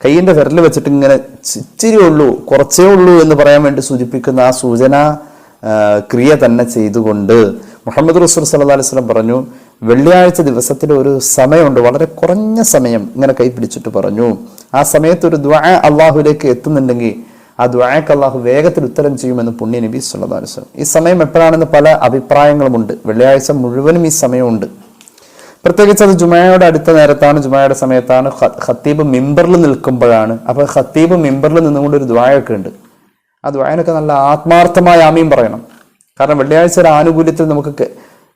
കൈയിന്റെ വിരൽ വെച്ചിട്ട് ഇങ്ങനെ ഇച്ചിരി ഉള്ളൂ, കുറച്ചേ ഉള്ളൂ എന്ന് പറയാൻ വേണ്ടി സൂചിപ്പിക്കുന്ന ആ സൂചന ക്രിയ തന്നെ ചെയ്തുകൊണ്ട് മുഹമ്മദ് റസൂൽ സല്ലല്ലാഹു അലൈഹി വസല്ലം പറഞ്ഞു, വെള്ളിയാഴ്ച ദിവസത്തിൽ ഒരു സമയമുണ്ട്, വളരെ കുറഞ്ഞ സമയം, ഇങ്ങനെ കൈ പിടിച്ചിട്ട് പറഞ്ഞു, ആ സമയത്ത് ഒരു ദുആ അള്ളാഹുലേക്ക് എത്തുന്നുണ്ടെങ്കിൽ ആ ദുആക്ക് അള്ളാഹു വേഗത്തിൽ ഉത്തരം ചെയ്യുമെന്ന് പുണ്യ നബി സല്ലല്ലാഹു അലൈഹി വസല്ലം. ഈ സമയം എപ്പോഴാണെന്ന് പല അഭിപ്രായങ്ങളുമുണ്ട്. വെള്ളിയാഴ്ച മുഴുവനും ഈ സമയമുണ്ട്. പ്രത്യേകിച്ച് അത് ജുമയുടെ അടുത്ത നേരത്താണ്, ജുമയുടെ സമയത്താണ്, ഖത്തീബ് മിമ്പറിൽ നിൽക്കുമ്പോഴാണ്. അപ്പൊ ഖത്തീബ് മിമ്പറിൽ നിന്നുകൊണ്ട് ഒരു ദുആയൊക്കെ ഉണ്ട്. ആ ദുആനൊക്കെ നല്ല ആത്മാർത്ഥമായ ആമീൻ പറയണം. കാരണം വെള്ളിയാഴ്ച ഒരു ആനുകൂല്യത്തിൽ നമുക്ക്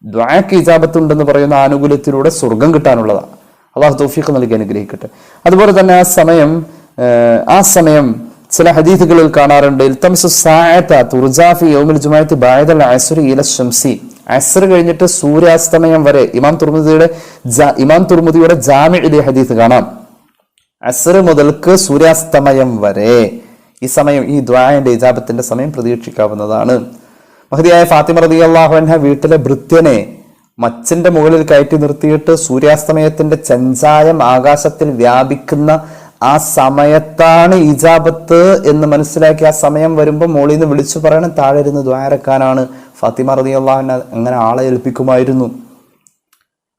ദുആക്ക് ഇജാബത്ത് ഉണ്ടെന്ന് പറയുന്ന ആനുകൂല്യത്തിലൂടെ സ്വർഗം കിട്ടാനുള്ളതാണ്. അള്ളാഹു തൗഫീഖ് നൽകി അനുഗ്രഹിക്കട്ടെ. അതുപോലെ തന്നെ ആ സമയം ചില ഹദീസുകളിൽ കാണാറുണ്ട്, ഇൽതമിസു സാഅത തുർജാ ഫി യൗമിൽ ജുമുഅത്തി ബഅദൽ അസ്രി ഇല ശംസി. അസ്ർ കഴിഞ്ഞിട്ട് സൂര്യാസ്തമയം വരെ. ഇമാം തുർമുദിയുടെ ജാമിഇലെ ഹദീസ് കാണാം. അസ്ർ മുതൽക്ക് സൂര്യാസ്തമയം വരെ ഈ സമയം, ഈ ദുആന്റെ ഇജാബത്തിന്റെ സമയം പ്രതീക്ഷിക്കാവുന്നതാണ്. മഹദിയായ ഫാത്തിമ റളിയല്ലാഹു അൻഹ വീട്ടിലെ ഭൃത്യനെ മച്ചിന്റെ മുകളിൽ കയറ്റി നിർത്തിയിട്ട് സൂര്യാസ്തമയത്തിന്റെ ചെഞ്ചായം ആകാശത്തിൽ വ്യാപിക്കുന്ന ആ സമയത്താണ് ഇജാബത്ത് എന്ന് മനസ്സിലാക്കി ആ സമയം വരുമ്പോൾ മോളിൽ നിന്ന് വിളിച്ചു പറയണം, താഴെ ഇരുന്ന് ദ്വാരക്കാനാണ്. ഫാത്തിമ റളിയല്ലാഹു അൻഹ അങ്ങനെ ആളെ ഏൽപ്പിക്കുമായിരുന്നു.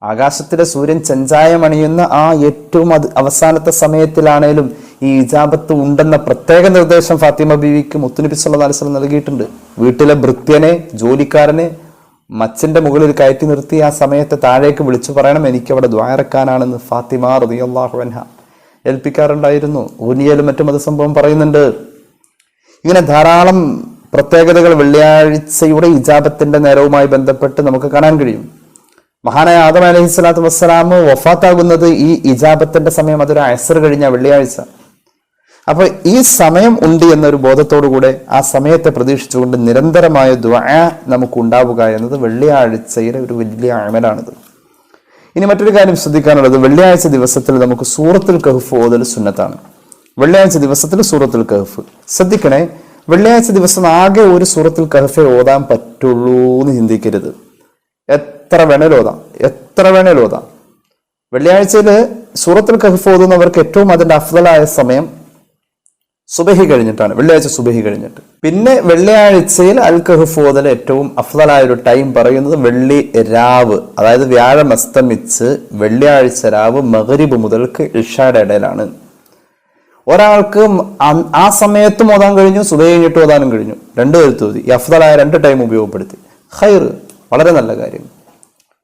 ആകാശത്തിലെ സൂര്യൻ ചെഞ്ചായം അണിയുന്ന ആ ഏറ്റവും അവസാനത്തെ സമയത്തിലാണേലും ഈ ഇജാബത്ത് ഉണ്ടെന്ന പ്രത്യേക നിർദ്ദേശം ഫാത്തിമ ബീവിക്ക് മുത്തുനബി സല്ലല്ലാഹു അലൈഹി വസല്ലം നൽകിയിട്ടുണ്ട്. വീട്ടിലെ ഭൃത്യനെ, ജോലിക്കാരനെ മച്ചിന്റെ മുകളിൽ കയറ്റി നിർത്തി ആ സമയത്ത് താഴേക്ക് വിളിച്ചു പറയണം, എനിക്ക് അവിടെ ദ്വാരക്കാനാണെന്ന് ഫാത്തിമ റളിയല്ലാഹു അൻഹ ഏൽപ്പിക്കാറുണ്ടായിരുന്നു. ഊനിയലും മറ്റും അത് സംഭവം പറയുന്നുണ്ട്. ഇങ്ങനെ ധാരാളം പ്രത്യേകതകൾ വെള്ളിയാഴ്ചയുടെ ഇജാബത്തിന്റെ നേരവുമായി ബന്ധപ്പെട്ട് നമുക്ക് കാണാൻ കഴിയും. മഹാനായ ആദം അലൈഹിസ്സലാത്തു വസ്സലാം വഫാത്താകുന്നത് ഈ ഇജാബത്തിന്റെ സമയം, അതൊരു അസ്ർ കഴിഞ്ഞ വെള്ളിയാഴ്ച. അപ്പൊ ഈ സമയം ഉണ്ട് എന്നൊരു ബോധത്തോടുകൂടെ ആ സമയത്തെ പ്രതീക്ഷിച്ചുകൊണ്ട് നിരന്തരമായ ദുആ നമുക്ക് ഉണ്ടാവുക എന്നത് വെള്ളിയാഴ്ചയിലെ ഒരു വലിയ അമലാണിത്. ഇനി മറ്റൊരു കാര്യം ശ്രദ്ധിക്കാനുള്ളത്, വെള്ളിയാഴ്ച ദിവസത്തിൽ നമുക്ക് സൂറത്തുൽ കഹ്ഫ് ഓതൽ സുന്നത്താണ്. വെള്ളിയാഴ്ച ദിവസത്തിൽ സൂറത്തുൽ കഹ്ഫ് ശ്രദ്ധിക്കണേ. വെള്ളിയാഴ്ച ദിവസം ആകെ ഒരു സൂറത്തുൽ കഹ്ഫേ ഓതാൻ പറ്റുള്ളൂ എന്ന് ചിന്തിക്കരുത്. എത്ര വേണേലും ഓതാം. വെള്ളിയാഴ്ചയില് സൂറത്തുൽ കഹ്ഫ് ഓതുന്നവർക്ക് ഏറ്റവും അതിന്റെ അഫ്ദലായ സമയം സുബഹി കഴിഞ്ഞിട്ടാണ്, വെള്ളിയാഴ്ച സുബഹി കഴിഞ്ഞിട്ട്. പിന്നെ വെള്ളിയാഴ്ചയിൽ അൽ കഹ്ഫ് ഓതൽ ഏറ്റവും അഫ്ദലായ ഒരു ടൈം പറയുന്നത് വെള്ളി രാവ്, അതായത് വ്യാഴം അസ്തമിച്ച് വെള്ളിയാഴ്ച രാവ് മഗ്രിബ് മുതൽക്ക് ഇഷായുടെ ഇടയിലാണ്. ഒരാൾക്ക് ആ സമയത്തും ഓതാൻ കഴിഞ്ഞു, സുബഹി കഴിഞ്ഞിട്ട് ഓതാനും കഴിഞ്ഞു. രണ്ടു കരുത്ത് ഓതി, ഈ അഫ്ദലായ രണ്ട് ടൈം ഉപയോഗപ്പെടുത്തി. ഖൈർ, വളരെ നല്ല കാര്യം.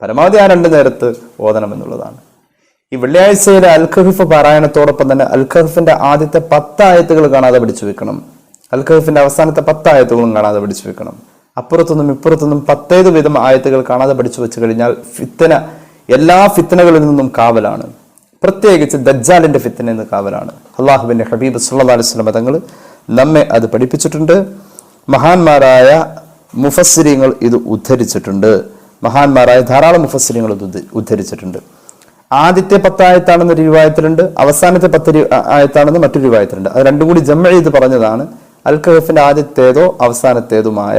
പരമാവധി ആ രണ്ടു നേരത്ത് ഓതണം എന്നുള്ളതാണ്. ഈ വെള്ളിയാഴ്ചയിലെ അൽ കഹ്ഫ് പാരായണത്തോടൊപ്പം തന്നെ അൽ കഹ്ഫിന്റെ ആദ്യത്തെ 10 ആയത്തുകൾ കാണാതെ പഠിച്ചു വെക്കണം. അൽ കഹ്ഫിന്റെ അവസാനത്തെ 10 ആയത്തുകളും കാണാതെ പഠിച്ചു വെക്കണം. അപ്പുറത്തുനിന്നും ഇപ്പുറത്തുനിന്നും 10 വിധം ആയത്തുകൾ കാണാതെ പഠിച്ചു വെച്ച് കഴിഞ്ഞാൽ എല്ലാ ഫിത്തനകളിൽ നിന്നും കാവലാണ്. പ്രത്യേകിച്ച് ദജ്ജാലിന്റെ ഫിത്തന എന്ന് കാവലാണ്. അള്ളാഹുവിന്റെ ഹബീബ് സല്ലല്ലാഹു അലൈഹി വസല്ലം തങ്ങൾ നമ്മെ അത് പഠിപ്പിച്ചിട്ടുണ്ട്. മഹാന്മാരായ മുഫസ്സിരീങ്ങൾ ഇത് ഉദ്ധരിച്ചിട്ടുണ്ട്. മഹാന്മാരായ ധാരാളം മുഫസ്സിരീങ്ങൾ ഇത് ഉദ്ധരിച്ചിട്ടുണ്ട്. ആദ്യത്തെ 10 ആയത്താണെന്നൊരു രൂപായത്തിലുണ്ട്, അവസാനത്തെ 10 ആയത്താണെന്ന് മറ്റൊരു രൂപായത്തിലുണ്ട്. അത് രണ്ടും കൂടി ജംഅ ചെയ്ത് പറഞ്ഞതാണ്. അൽ കഹ്ഫിന്റെ ആദ്യത്തേതോ അവസാനത്തേതുമായ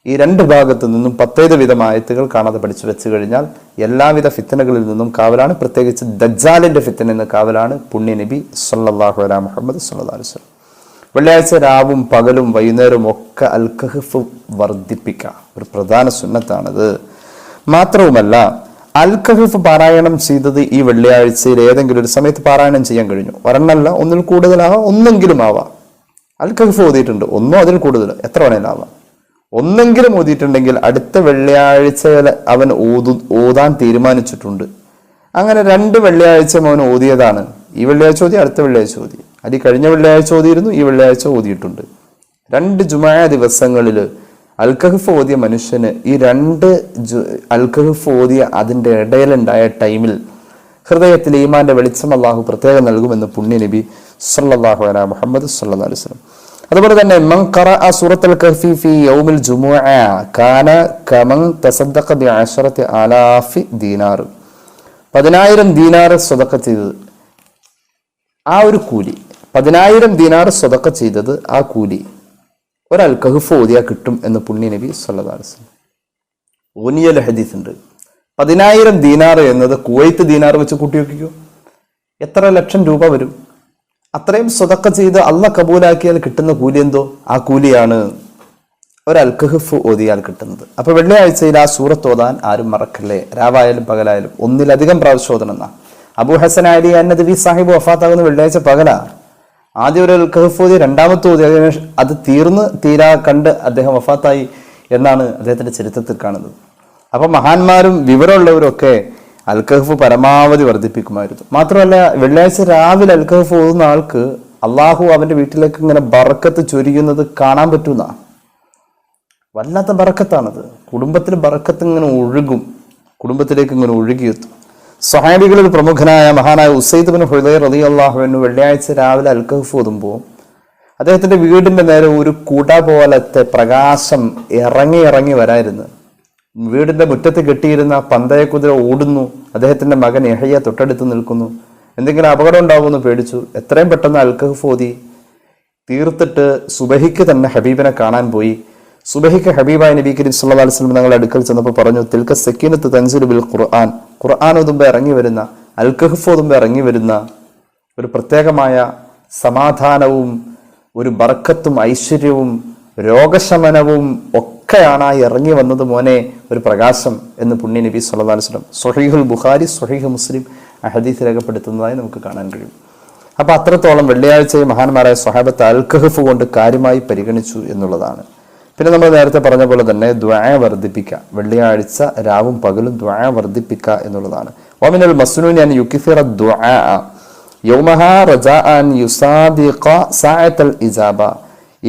ഈ രണ്ട് ഭാഗത്തു നിന്നും 10 വിധം ആയത്തുകൾ കാണാതെ പഠിച്ചു വെച്ച് കഴിഞ്ഞാൽ എല്ലാവിധ ഫിത്തനകളിൽ നിന്നും കാവലാണ്. പ്രത്യേകിച്ച് ദജ്ജാലിന്റെ ഫിത്തന എന്ന കാവലാണ് പുണ്യ നബി സല്ലല്ലാഹു അലൈഹി മുഹമ്മദ് സല്ലല്ലാഹു അലൈഹി വസല്ലം. വെള്ളിയാഴ്ച രാവും പകലും വൈകുന്നേരവും ഒക്കെ അൽ കഹ്ഫ് വർദ്ധിപ്പിക്കുക ഒരു പ്രധാന സുന്നത്താണത്. മാത്രവുമല്ല, അൽ കഹ്ഫ് പാരായണം ചെയ്തത് ഈ വെള്ളിയാഴ്ചയിൽ ഏതെങ്കിലും ഒരു സമയത്ത് പാരായണം ചെയ്യാൻ കഴിഞ്ഞു. ഒരെണ്ണല്ല, ഒന്നിൽ കൂടുതലാവാം, ഒന്നെങ്കിലും ആവാം. അൽ കഹ്ഫ് ഓതിയിട്ടുണ്ട്, ഒന്നോ അതിൽ കൂടുതൽ, എത്ര വേണേലും ആവാം. ഒന്നെങ്കിലും ഓതിയിട്ടുണ്ടെങ്കിൽ അടുത്ത വെള്ളിയാഴ്ച അവൻ ഓതാൻ തീരുമാനിച്ചിട്ടുണ്ട്. അങ്ങനെ 2 വെള്ളിയാഴ്ച അവൻ ഓതിയതാണ്. ഈ വെള്ളിയാഴ്ച ഓതി, അടുത്ത വെള്ളിയാഴ്ച ഓതി. അത് കഴിഞ്ഞ വെള്ളിയാഴ്ച ഓതിയിരുന്നു, ഈ വെള്ളിയാഴ്ച ഓതിയിട്ടുണ്ട്. 2 ജുമുഅ ദിവസങ്ങളിൽ അൽ കഹ്ഫ് ഓതിയ മനുഷ്യന് ഈ 2 അൽ കഹ്ഫ് ഓതിയ അതിന്റെ ഇടയിലുണ്ടായ ടൈമിൽ ഹൃദയത്തിൽ ഈമാന്റെ വെളിച്ചം അള്ളാഹു പ്രത്യേകം നൽകുമെന്ന് പുണ്യ നബി സല്ലല്ലാഹു അലൈഹി മുഹമ്മദ് സല്ലല്ലാഹു അലൈഹി വസല്ലം. അതുപോലെ തന്നെ മൻ ഖറഅ സൂറത്തുൽ കഹ്ഫി ഫീ യൗമിൽ ജുമുഅ കാന കമൻ തസദ്ദഖ ബി 10,000 ദീനാർ. 10,000 ദീനാർ സ്വതക്ക ചെയ്തത്, ആ ഒരു കൂലി, 10,000 ദീനാർ സ്വതക്ക ചെയ്തത് ആ കൂലി ഒരാൾ കഹ്ഫ് ഓതിയാൽ കിട്ടും എന്ന് പുണ്യ നബി സല്ലല്ലാഹു അലൈഹി വസല്ലം ഓനിയൽ ഹദീസ് ഉണ്ട്. 10,000 ദീനാർ എന്നത് കുവൈത്ത് ദീനാർ വെച്ച് കൂട്ടി വെക്കൂ, എത്ര ലക്ഷം രൂപ വരും? അത്രയും സ്വതക്ക ചെയ്ത് അള്ളാഹ് കബൂലാക്കിയാൽ കിട്ടുന്ന കൂലി എന്തോ ആ കൂലിയാണ് ഒരാൾ കഹ്ഫ് ഓതിയാൽ കിട്ടുന്നത്. അപ്പൊ വെള്ളിയാഴ്ചയിൽ ആ സൂറത്ത് ഓതാൻ ആരും മറക്കല്ലേ, രാവായാലും പകലായാലും ഒന്നിലധികം പ്രാവശ്യം ഓതണം എന്നാ. അബൂ ഹസൻ അലി അന്നദവി സാഹിബ് വഫാത്താകുന്ന വെള്ളിയാഴ്ച പകലാ. ആദ്യം ഒരു കഹ്ഫ് ഓതി, രണ്ടാമത്തെ ഓതി, അത് തീരാ കണ്ട് അദ്ദേഹം വഫാത്തായി എന്നാണ് അദ്ദേഹത്തിന്റെ ചരിത്രത്തിൽ കാണുന്നത്. അപ്പൊ മഹാന്മാരും വിവരമുള്ളവരും ഒക്കെ അൽ കഹ്ഫ് പരമാവധി വർദ്ധിപ്പിക്കുമായിരുന്നു. മാത്രമല്ല, വെള്ളിയാഴ്ച രാവിലെ അൽ കഹ്ഫ് ഓതുന്ന ആൾക്ക് അള്ളാഹു അവന്റെ വീട്ടിലേക്ക് ഇങ്ങനെ ബറക്കത്ത് ചൊരിയുന്നത് കാണാൻ പറ്റുന്ന വല്ലാത്ത ബറക്കത്താണത്. കുടുംബത്തിൽ ബറക്കത്ത് ഇങ്ങനെ ഒഴുകും, കുടുംബത്തിലേക്ക് ഇങ്ങനെ ഒഴുകിയെത്തും. സ്വഹാബികളിൽ പ്രമുഖനായ മഹാനായ ഉസൈദ് ബിൻ ഹുദൈർ റളിയല്ലാഹു അൻഹു വെള്ളിയാഴ്ച രാവിലെ അൽ കഹ്ഫ് ഓതുമ്പോൾ അദ്ദേഹത്തിന്റെ വീടിന്റെ നേരെ ഒരു കുട പോലത്തെ പ്രകാശം ഇറങ്ങി വരായിരുന്നു. വീടിന്റെ മുറ്റത്ത് കെട്ടിയിരുന്ന പന്തയക്കുതിര ഓടുന്നു. അദ്ദേഹത്തിന്റെ മകൻ യഹ്യ തൊട്ടടുത്ത് നിൽക്കുന്നു. എന്തെങ്കിലും അപകടം ഉണ്ടാവുമെന്ന് പേടിച്ചു. എത്രയും പെട്ടെന്ന് അൽ കഹ്ഫ് ഓതി തീർത്തിട്ട് സുബഹിക്ക് തന്നെ ഹബീബിനെ കാണാൻ പോയി. സുബഹിക്ക് ഹബീബായ നബി കരീം സല്ലല്ലാഹു അലൈഹി വസല്ലം തങ്ങളുടെ അടുക്കൽ ചെന്നപ്പോൾ പറഞ്ഞു, തിൽക സക്കീനത്ത് തൻസിലു ബിൽ ഖുർആൻ, ഖുർആൻ ഓതുമ്പോൾ ഇറങ്ങി വരുന്ന, അൽ കഹ്ഫ് ഓതുമ്പോൾ ഇറങ്ങി വരുന്ന ഒരു പ്രത്യേകമായ സമാധാനവും ഒരു ബർക്കത്തും ഐശ്വര്യവും രോഗശമനവും ഒക്കെയാണ് ആ ഇറങ്ങി വന്നത് മോനെ, ഒരു പ്രകാശം എന്ന് പുണ്യ നബി സല്ലല്ലാഹു അലൈഹി വസല്ലം സ്വഹീഹുൽ ബുഖാരി സ്വഹീഹ് മുസ്ലിം ആ ഹദീസ് രേഖപ്പെടുത്തുന്നതായി നമുക്ക് കാണാൻ കഴിയും. അപ്പൊ അത്രത്തോളം വെള്ളിയാഴ്ചയെ മഹാന്മാരായ സ്വഹാബത്ത് അൽ കഹ്ഫ് കൊണ്ട് കാര്യമായി പരിഗണിച്ചു എന്നുള്ളതാണ്. പിന്നെ നമ്മൾ നേരത്തെ പറഞ്ഞ പോലെ തന്നെ ദുആ വർദ്ധിപ്പിക്കുക, വെള്ളിയാഴ്ച രാവും പകലും ദുആ വർദ്ധിപ്പിക്കുക എന്നുള്ളതാണ്. വമിനൽ മസ്നൂനി അൻ യുക്സിറ ദുആ യൗമഹാ റജാഅൻ യുസാദിഖ സഅത്തൽ ഇജാബ.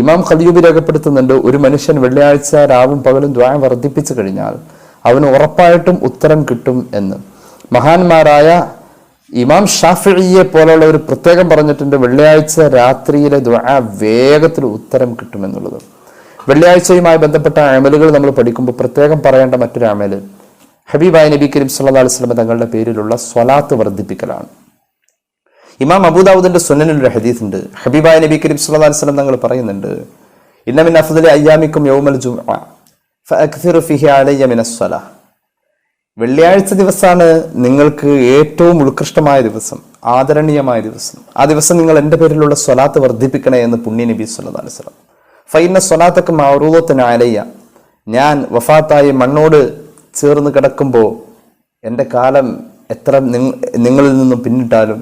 ഇമാം ഖലീബി രേഖപ്പെടുത്തുന്നുണ്ട്, ഒരു മനുഷ്യൻ വെള്ളിയാഴ്ച രാവും പകലും ദുആ വർദ്ധിപ്പിച്ചു കഴിഞ്ഞാൽ അവന് ഉറപ്പായിട്ടും ഉത്തരം കിട്ടും എന്ന്. മഹാന്മാരായ ഇമാം ഷാഫിഈയെ പോലുള്ളവർ പ്രത്യേകം പറഞ്ഞിട്ടുണ്ട്, വെള്ളിയാഴ്ച രാത്രിയിലെ ദുആ വേഗത്തിൽ ഉത്തരം കിട്ടുമെന്നുള്ളത്. വെള്ളിയാഴ്ചയുമായി ബന്ധപ്പെട്ട അമലുകൾ നമ്മൾ പഠിക്കുമ്പോൾ പ്രത്യേകം പറയേണ്ട മറ്റൊരു അമല് ഹബീബായ നബി കരീം സല്ലല്ലാഹു അലൈഹി വസല്ലം തങ്ങളുടെ പേരിലുള്ള സ്വലാത്ത് വർദ്ധിപ്പിക്കലാണ്. ഇമാം അബൂദാവൂദിന്റെ സുനനിൽ ഒരു ഹദീസ് ഉണ്ട്. ഹബീബായ നബി കരീം സല്ലല്ലാഹു അലൈഹി വസല്ലം തങ്ങൾ പറയുന്നുണ്ട്, ഇന്ന മിൻ അഫ്ദലി അയ്യാമിക്കും യൗമൽ ജുമുഅ ഫഅക്സിറു ഫീഹി അലയ്യ മിനസ് സ്വലാഹ്. വെള്ളിയാഴ്ച ദിവസമാണ് നിങ്ങൾക്ക് ഏറ്റവും ഉത്കൃഷ്ടമായ ദിവസം, ആദരണീയമായ ദിവസം. ആ ദിവസം നിങ്ങൾ എൻ്റെ പേരിലുള്ള സ്വലാത്ത് വർദ്ധിപ്പിക്കണേ എന്ന് പുണ്യ നബി സല്ലല്ലാഹു അലൈഹി വസല്ലം. ഫൈന സ്വലാത്തക്ക് മഅറൂദത്തുൻ അലയ്യ, ഞാൻ വഫാത്തായി മണ്ണോട് ചേർന്ന് കിടക്കുമ്പോൾ എൻ്റെ കാലം എത്ര നിങ്ങളിൽ നിന്നും പിന്നിട്ടാലും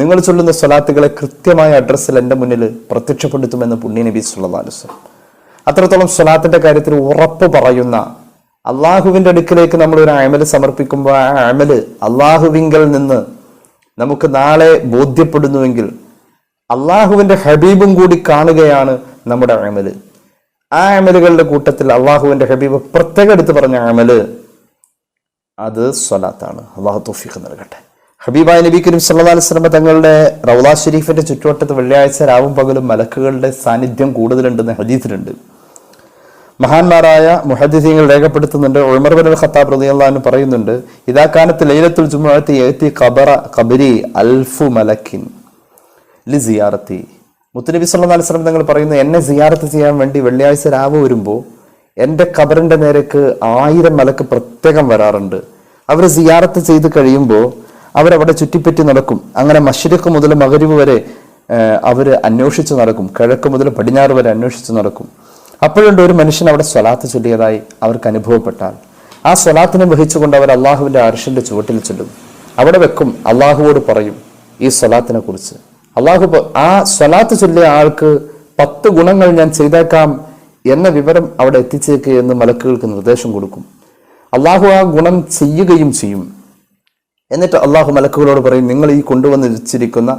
നിങ്ങൾ ചൊല്ലുന്ന സ്വലാത്തുകളെ കൃത്യമായ അഡ്രസ്സിൽ എൻ്റെ മുന്നിൽ പ്രത്യക്ഷപ്പെടുത്തുമെന്ന് പുണ്യ നബി സല്ലല്ലാഹു അലൈഹി വസല്ലം. അത്രത്തോളം സ്വലാത്തിന്റെ കാര്യത്തിൽ ഉറപ്പ് പറയുന്ന, അള്ളാഹുവിന്റെ അടുക്കിലേക്ക് നമ്മൾ ഒരു അമല് സമർപ്പിക്കുമ്പോൾ ആ അമല് അള്ളാഹുവിങ്കൽ നിന്ന് നമുക്ക് നാളെ ബോധ്യപ്പെടുന്നുവെങ്കിൽ അള്ളാഹുവിന്റെ ഹബീബും കൂടി കാണുകയാണ് നമ്മുടെ അമല്. ആ അമലുകളുടെ കൂട്ടത്തിൽ അള്ളാഹുവിന്റെ ഹബീബ് പ്രത്യേകം എടുത്ത് പറഞ്ഞ അമല് അത് സ്വലാത്താണ്. അള്ളാഹു തൗഫീഖ് നൽകട്ടെ. ഹബീബായ നബി കരീം സല്ലല്ലാഹു അലൈഹി വസല്ലം തങ്ങളുടെ റൗള ഷരീഫിന്റെ ചുറ്റുവട്ടത്ത് വെള്ളിയാഴ്ച രാവും പകലും മലക്കുകളുടെ സാന്നിധ്യം കൂടുതലുണ്ടെന്ന് ഹദീസിലുണ്ട്. മഹാന്മാരായ മുഹദ്ദിസീങ്ങൾ രേഖപ്പെടുത്തുന്നുണ്ട്. ഉമർ ബിൻ ഖത്താബ് റളിയല്ലാഹു അൻഹു പറയുന്നുണ്ട്, ഇദാ കാനത്ത് ലൈലത്തുൽ ജുമുഅത്തി യഅതി ഖബരി അൽഫു മലക്കിൻ ലിസിയാറത്തി. മുത്തുനബി സല്ലല്ലാഹു അലൈഹി വസല്ലം തങ്ങൾ പറയുന്നു, എന്നെ സിയാറത്ത് ചെയ്യാൻ വേണ്ടി വെള്ളിയാഴ്ച രാവ് വരുമ്പോൾ എൻ്റെ ഖബറിന്റെ നേരേക്ക് 1000 മലക്ക് പ്രത്യേകം വരാറുണ്ട്. അവർ സിയാറത്ത് ചെയ്ത് കഴിയുമ്പോൾ അവരവിടെ ചുറ്റിപ്പറ്റി നടക്കും. അങ്ങനെ മശ്രിഖ് മുതൽ മഗ്രിബ് വരെ അവര് അന്വേഷിച്ച് നടക്കും, കിഴക്ക് മുതൽ പടിഞ്ഞാറ് വരെ അന്വേഷിച്ച് നടക്കും. അപ്പോഴുണ്ട് ഒരു മനുഷ്യൻ അവിടെ സ്വലാത്ത് ചൊല്ലിയതായി അവർക്ക് അനുഭവപ്പെട്ടാൽ ആ സ്വലാത്തിനെ വഹിച്ചുകൊണ്ട് അവർ അള്ളാഹുവിന്റെ അർശിന്റെ ചുവട്ടിൽ ചെല്ലും. അവിടെ വെക്കും, അള്ളാഹുവോട് പറയും ഈ സ്വലാത്തിനെ കുറിച്ച്. അള്ളാഹു ആ സ്വലാത്ത് ചൊല്ലിയ ആൾക്ക് 10 ഗുണങ്ങൾ ഞാൻ ചെയ്തേക്കാം എന്ന വിവരം അവിടെ എത്തിച്ചേക്ക് എന്ന് മലക്കുകൾക്ക് നിർദ്ദേശം കൊടുക്കും. അള്ളാഹു ആ ഗുണം ചെയ്യുകയും ചെയ്യും. എന്നിട്ട് അള്ളാഹു മലക്കുകളോട് പറയും, നിങ്ങൾ ഈ കൊണ്ടുവന്ന് വെച്ചിരിക്കുന്ന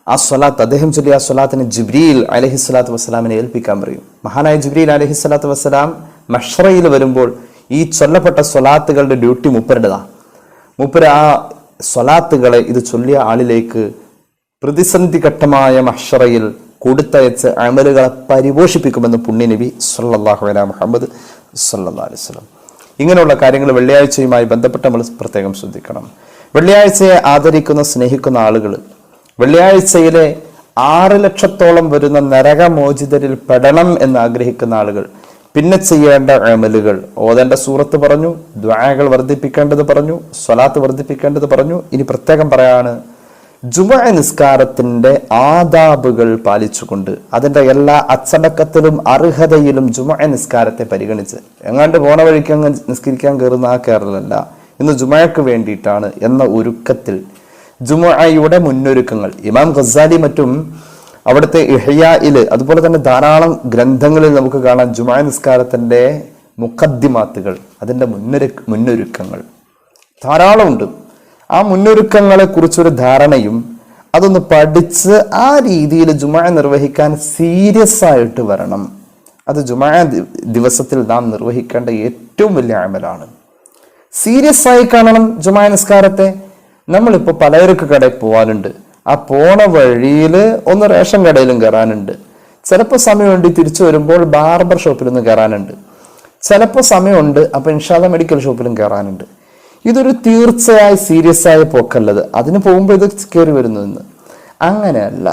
ആ സ്വലാത്ത്, അദ്ദേഹം ചൊല്ലിയ ആ സ്വലാത്തിനെ ജിബ്രീൽ അലൈഹിസ്സലാത്തു വസ്സലാമിനെ ഏൽപ്പിക്കാൻ പറയും. മഹാനായ ജിബ്രീൽ അലൈഹിസ്സലാത്തു വസ്സലാം മഹ്ശറയിൽ വരുമ്പോൾ ഈ ചൊല്ലപ്പെട്ട സ്വലാത്തുകളുടെ ഡ്യൂട്ടി മൂപ്പരുടേതാ. മൂപ്പര് ആ സ്വലാത്തുകളെ ഇത് ചൊല്ലിയ ആളിലേക്ക് പ്രതിസന്ധി ഘട്ടമായ മഹ്ശറയിൽ കൊടുത്തയച്ച് അമലുകളെ പരിപോഷിപ്പിക്കുമെന്ന് പുണ്യ നബി സല്ലല്ലാഹു അലൈഹി മുഹമ്മദ് സല്ലല്ലാഹു അലൈഹി വസല്ലം. ഇങ്ങനെയുള്ള കാര്യങ്ങൾ വെള്ളിയാഴ്ചയുമായി ബന്ധപ്പെട്ട് നമ്മൾ പ്രത്യേകം ശ്രദ്ധിക്കണം. വെള്ളിയാഴ്ചയെ ആദരിക്കുന്ന സ്നേഹിക്കുന്ന ആളുകൾ, വെള്ളിയാഴ്ചയിലെ 6 ലക്ഷത്തോളം വരുന്ന നരകമോചിതരിൽ പെടണം എന്ന് ആഗ്രഹിക്കുന്ന ആളുകൾ പിന്നെ ചെയ്യേണ്ട അമലുകൾ, ഓതേണ്ട സൂറത്ത് പറഞ്ഞു, ദുആകൾ വർദ്ധിപ്പിക്കേണ്ടത് പറഞ്ഞു, സ്വലാത്ത് വർദ്ധിപ്പിക്കേണ്ടത് പറഞ്ഞു. ഇനി പ്രത്യേകം പറയാണ്, ജുമുഅ നിസ്കാരത്തിന്റെ ആദാബുകൾ പാലിച്ചുകൊണ്ട് അതിന്റെ എല്ലാ അച്ചടക്കത്തിലും അർഹതയിലും ജുമുഅ നിസ്കാരത്തെ പരിഗണിച്ച്, എങ്ങാണ്ട് പോണ വഴിക്ക് അങ്ങ് നിസ്കരിക്കാൻ കയറുന്ന ആ കയറലല്ല, ഇന്ന് ജുമുഅക്ക് വേണ്ടിയിട്ടാണ് എന്ന ഒരുക്കത്തിൽ ജുമുഅയുടെ മുന്നൊരുക്കങ്ങൾ ഇമാം ഗസാലി മറ്റും അവിടുത്തെ ഇഹ്യായില്, അതുപോലെ തന്നെ ധാരാളം ഗ്രന്ഥങ്ങളിൽ നമുക്ക് കാണാം ജുമുഅ നിസ്കാരത്തിന്റെ മുഖദ്ദിമാത്തുകൾ, അതിന്റെ മുന്നൊരുക്കങ്ങൾ ധാരാളമുണ്ട്. ആ മുന്നൊരുക്കങ്ങളെ കുറിച്ചൊരു ധാരണയും അതൊന്ന് പഠിച്ച് ആ രീതിയിൽ ജുമുഅ നിർവഹിക്കാൻ സീരിയസ് ആയിട്ട് വരണം. അത് ജുമുഅ ദിവസത്തിൽ നാം നിർവഹിക്കേണ്ട ഏറ്റവും വലിയ അമലാണ്. സീരിയസ് ആയി കാണണം ജുമുഅ നിസ്കാരത്തെ. നമ്മളിപ്പോൾ പലചരക്ക് കടയിൽ പോകാനുണ്ട്, ആ പോണ വഴിയിൽ ഒന്ന് റേഷൻ കടയിലും കയറാനുണ്ട്, ചിലപ്പോൾ സമയമുണ്ട് തിരിച്ചു വരുമ്പോൾ ബാർബർ ഷോപ്പിലൊന്ന് കയറാനുണ്ട്, ചിലപ്പോൾ സമയമുണ്ട് അപ്പൊ ഇൻഷാല്ല മെഡിക്കൽ ഷോപ്പിലും കയറാനുണ്ട്. ഇതൊരു തീർച്ചയായി സീരിയസ് ആയ പോക്കല്ലത്. അതിന് പോകുമ്പോൾ ഇത് കയറി വരുന്നു എന്ന് അങ്ങനെയല്ല.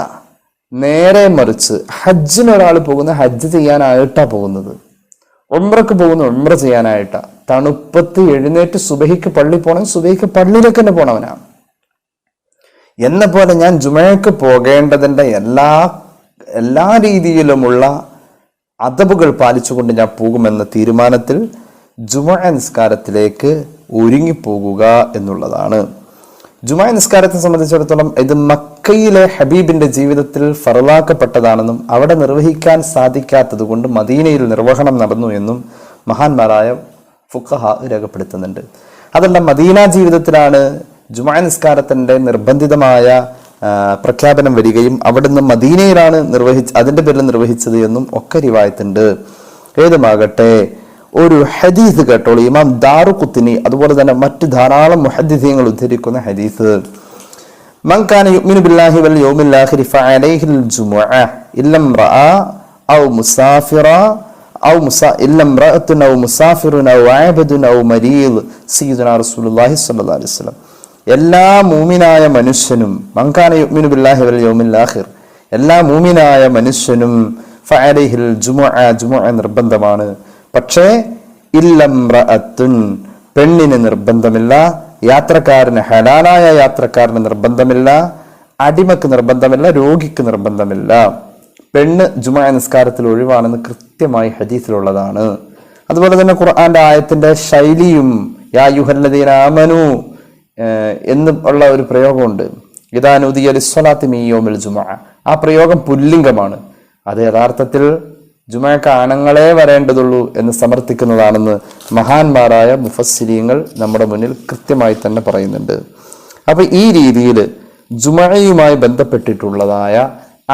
നേരെ മറിച്ച് ഹജ്ജിന് ഒരാൾ പോകുന്ന ഹജ്ജ് ചെയ്യാനായിട്ടാ പോകുന്നത്, ഉംറക്ക് പോകുന്ന ഉംറ ചെയ്യാനായിട്ടാ. തണുപ്പത്ത് എഴുന്നേറ്റ് സുബഹിക്ക് പള്ളി പോകണമെങ്കിൽ സുബഹിക്ക് പള്ളിയിലേക്ക് തന്നെ പോണവനാ. എന്ന പോലെ ഞാൻ ജുമഅക്ക് പോകേണ്ടതിൻ്റെ എല്ലാ രീതിയിലുമുള്ള അദബുകൾ പാലിച്ചുകൊണ്ട് ഞാൻ പോകുമെന്ന തീരുമാനത്തിൽ ജുമഅ നിസ്കാരത്തിലേക്ക് ഒരുങ്ങിപ്പോകുക എന്നുള്ളതാണ്. ജുമഅ നിസ്കാരത്തെ സംബന്ധിച്ചിടത്തോളം ഇത് മക്കയിലെ ഹബീബിന്റെ ജീവിതത്തിൽ ഫർളാക്കപ്പെട്ടതാണെന്നും അവിടെ നിർവഹിക്കാൻ സാധിക്കാത്തത് കൊണ്ട് മദീനയിൽ നിർവഹണം നടന്നു എന്നും മഹാന്മാരായ ഫുഖഹ രേഖപ്പെടുത്തുന്നുണ്ട്. അതല്ല, മദീന ജീവിതത്തിലാണ് ജുമഅ നിസ്കാരത്തിന്റെ നിർബന്ധിതമായ പ്രഖ്യാപനം വരികയും അവിടുന്ന് മദീനയിലാണ് അതിന്റെ പേരിൽ നിർവഹിച്ചത് എന്നും ഒക്കെ റിവായത്തുണ്ട്. ഏതുമാകട്ടെ, ഒരു ഹദീസ് കേട്ടോളൂ. ഇമാം ദാറുഖുത്നി അതുപോലെ തന്നെ മറ്റു ധാരാളം മുഹദ്ദിസീങ്ങൾ ഉദ്ധരിക്കുന്ന ഹദീസ്, മൻ കാന യുഅ്മിനു ബില്ലാഹി വൽ യൗമിൽ ആഖിരി ഫഅലൈഹിൽ ജുമുഅ ഇല്ലം റഅ ഔ മുസാഫിറ ഔ ഇല്ലം റഅത്തുൻ ഔ മുസാഫിറുൻ ഔ ആബദുൻ ഔ മരീദ് സയ്യിദുനാ റസൂലുള്ളാഹി സ്വല്ലല്ലാഹു അലൈഹി വസല്ലം. എല്ലാ മൂമിനായ മനുഷ്യനും, മൻ കാന യുഅ്മിനു ബില്ലാഹി വൽ യൗമിൽ ആഖിർ, എല്ലാ മൂമിനായ മനുഷ്യനും ഫഅലൈഹിൽ ജുമുഅ നിർബന്ധമാണ്. പക്ഷേ ഇല്ലം റഅത്തുൻ, പെണ്ണിന് നിർബന്ധമില്ല, യാത്രക്കാരന് ഹലാലായ യാത്രക്കാരന് നിർബന്ധമില്ല, അടിമക്ക് നിർബന്ധമില്ല, രോഗിക്ക് നിർബന്ധമില്ല. പെണ്ണ് ജുമുഅ നിസ്കാരത്തിൽ ഒഴിവാണെന്ന് കൃത്യമായി ഹദീസിലുള്ളതാണ്. അതുപോലെ തന്നെ ഖുർആന്റെ ആയത്തിന്റെ ശൈലിയും യാ അയ്യുഹല്ലദീന ആമനു എന്ന് ഉള്ള ഒരു പ്രയോഗമുണ്ട്. ഇദാ നുദിയ ലിസ്സലാത്തി മിൻ യൗമിൽ ജുമുഅ. ആ പ്രയോഗം പുല്ലിംഗമാണ്. അത് യഥാർത്ഥത്തിൽ ജുമുഅക്ക് ആണുങ്ങളെ വരേണ്ടതുള്ളൂ എന്ന് സമർത്ഥിക്കുന്നതാണെന്ന് മഹാന്മാരായ മുഫസ്സിരീങ്ങൾ നമ്മുടെ മുന്നിൽ കൃത്യമായി തന്നെ പറയുന്നുണ്ട്. അപ്പൊ ഈ രീതിയിൽ ജുമുഅയുമായി ബന്ധപ്പെട്ടിട്ടുള്ളതായ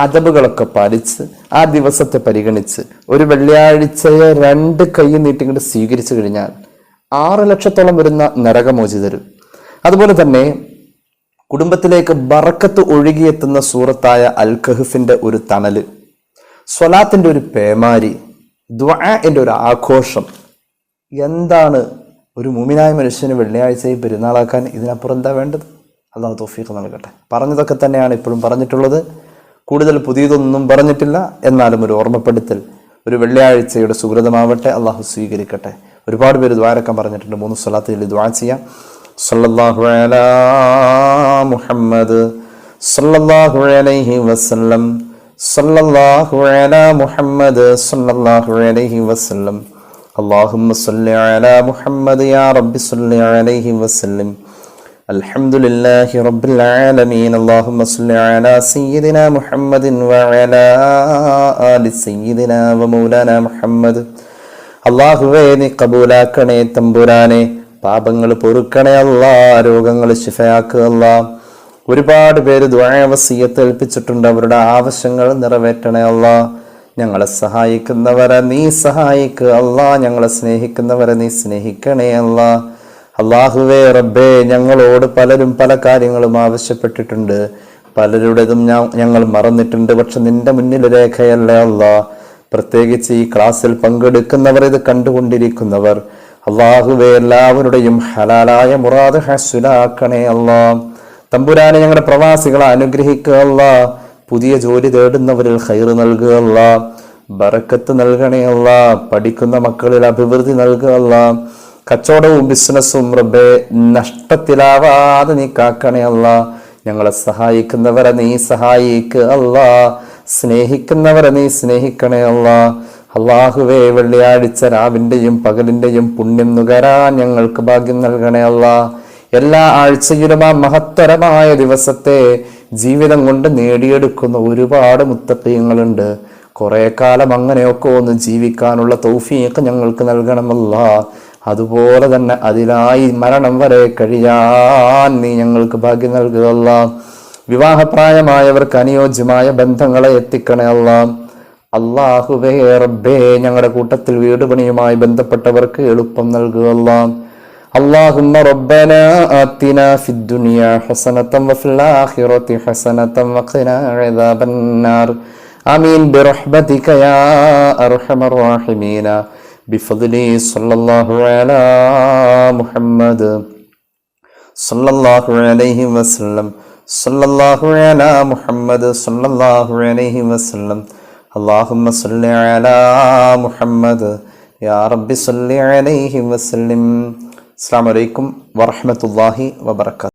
അദബുകളൊക്കെ പാലിച്ച് ആ ദിവസത്തെ പരിഗണിച്ച് ഒരു വെള്ളിയാഴ്ചയെ 2 കൈ നീട്ടിക്കൊണ്ട് സ്വീകരിച്ചു കഴിഞ്ഞാൽ 6 ലക്ഷത്തോളം വരുന്ന നരകമോചിതരും, അതുപോലെ തന്നെ കുടുംബത്തിലേക്ക് ബറക്കത്ത് ഒഴുകിയെത്തുന്ന സൂറത്തായ അൽ കഹ്ഫിന്റെ ഒരു തണല്, സ്വലാത്തിന്റെ ഒരു പേമാരി, ദുആന്റെ ഒരു ആഘോഷം. എന്താണ് ഒരു മുഅ്മിനായ മനുഷ്യന് വെള്ളിയാഴ്ചയെ പെരുന്നാളാക്കാൻ ഇതിനപ്പുറം എന്താ വേണ്ടത്? അല്ലാഹു തൗഫീഖ് നൽകട്ടെ. പറഞ്ഞതൊക്കെ തന്നെയാണ് ഇപ്പോഴും പറഞ്ഞിട്ടുള്ളത്. കൂടുതൽ പുതിയതൊന്നും പറഞ്ഞിട്ടില്ല. എന്നാലും ഒരു ഓർമ്മപ്പെടുത്തൽ, ഒരു വെള്ളിയാഴ്ചയുടെ സുഹൃതമാവട്ടെ, അള്ളാഹു സ്വീകരിക്കട്ടെ. ഒരുപാട് പേര് ദ്വാരക്കാൻ പറഞ്ഞിട്ടുണ്ട്. 3 സ്വലാത്തിൽ ദ്വാ ചെയ്യാം. സല്ലല്ലാഹു അലാ മുഹമ്മദ് സല്ലല്ലാഹു അലൈഹി വസല്ലം, സല്ലല്ലാഹു അലാ മുഹമ്മദ് സല്ലല്ലാഹു അലൈഹി വസല്ലം, അല്ലാഹുമ്മ സല്ലി അലാ മുഹമ്മദ് യാ റബ്ബി സല്ലി അലൈഹി വസല്ലം, അൽഹംദുലില്ലാഹി റബ്ബിൽ ആലമീൻ, അല്ലാഹുമ്മ സല്ലി അലാ സയ്യിദിനാ മുഹമ്മദിൻ വഅലാ ആലി സയ്യിദിനാ വമൗലാനാ മുഹമ്മദ്. അല്ലാഹുവേ, നീ കബൂലാക്കണേ തമ്പുരാനെ, പാപങ്ങൾ പൊറുക്കണേ അല്ലാ, രോഗങ്ങൾ ശിഫയാക്കുക അല്ലാ. ഒരുപാട് പേര് ദുആ വസിയ്യത്ത് ഏൽപ്പിച്ചിട്ടുണ്ട്. അവരുടെ ആവശ്യങ്ങൾ നിറവേറ്റണേ അല്ലാ. ഞങ്ങളെ സഹായിക്കുന്നവരെ നീ സഹായിക്കുക അല്ലാ, ഞങ്ങളെ സ്നേഹിക്കുന്നവരെ നീ സ്നേഹിക്കണേ അല്ലാ. അല്ലാഹുവേ റബ്ബേ, ഞങ്ങളോട് പലരും പല കാര്യങ്ങളും ആവശ്യപ്പെട്ടിട്ടുണ്ട്. പലരുടേതും ഞങ്ങൾ മറന്നിട്ടുണ്ട്. പക്ഷെ നിന്റെ മുന്നിൽ രേഖയല്ലേ അല്ലാ. പ്രത്യേകിച്ച് ഈ ക്ലാസ്സിൽ പങ്കെടുക്കുന്നവർ, ഇത് കണ്ടുകൊണ്ടിരിക്കുന്നവർ, അള്ളാഹുവേ എല്ലാവരുടെയും ഹലാലായ മുറാദ് ഹസ്സുലാക്കണേ അല്ലാ. തമ്പുരാനെ ഞങ്ങളുടെ പ്രവാസികളെ അനുഗ്രഹിക്കുക അല്ലാ. പുതിയ ജോലി തേടുന്നവരിൽ ഖൈറ് നൽകുക അല്ലാ. ബറക്കത്ത് നൽകണേ അല്ലാ. പഠിക്കുന്ന മക്കളിൽ അഭിവൃദ്ധി നൽകുക അല്ലാ. കച്ചവടവും ബിസിനസ്സും റബ്ബേ നഷ്ടത്തിലാവാതെ നീ കാക്കണേ അല്ലാ. ഞങ്ങളെ സഹായിക്കുന്നവരെ നീ സഹായിക്കുക അല്ലാ. സ്നേഹിക്കുന്നവരെ നീ സ്നേഹിക്കണേ അല്ലാ. അള്ളാഹുവേ വെള്ളിയാഴ്ച രാവിന്റെയും പകലിന്റെയും പുണ്യം നുകരാൻ ഞങ്ങൾക്ക് ഭാഗ്യം നൽകണേ അല്ലാ. എല്ലാ ആഴ്ചയിലും ആ മഹത്തരമായ ദിവസത്തെ ജീവിതം കൊണ്ട് നേടിയെടുക്കുന്ന ഒരുപാട് മുത്തഖീങ്ങളുണ്ട്. കുറെ കാലം അങ്ങനെയൊക്കെ ഒന്ന് ജീവിക്കാനുള്ള തൗഫീഖ് ഞങ്ങൾക്ക് നൽകണമല്ലാ. അതുപോലെ തന്നെ അതിനായി മരണം വരെ കഴിയാൻ നീ ഞങ്ങൾക്ക് ഭാഗ്യം നൽകുക അല്ലാ. വിവാഹപ്രായമായവർക്ക് അനുയോജ്യമായ ബന്ധങ്ങളെ എത്തിക്കണേ അല്ലാ. അല്ലാഹുവേ റബ്ബേ ഞങ്ങളുടെ കൂട്ടത്തിൽ വീട് പണിയുമായി ബന്ധപ്പെട്ടവർക്ക് എളുപ്പം നൽകുക അല്ലാ. اللهم ربنا آتنا في الدنيا حسنة وفي الآخرة حسنة وقنا عذاب النار آمين برحمتك يا أرحم الراحمين بفضل صلى الله على محمد صلى الله عليه وسلم صلى الله على محمد صلى الله عليه وسلم اللهم صل على محمد يا رب صل عليه وسلم. അസ്സലാമു അലൈക്കും വറഹ്മത്തുള്ളാഹി വബറകാതുഹു.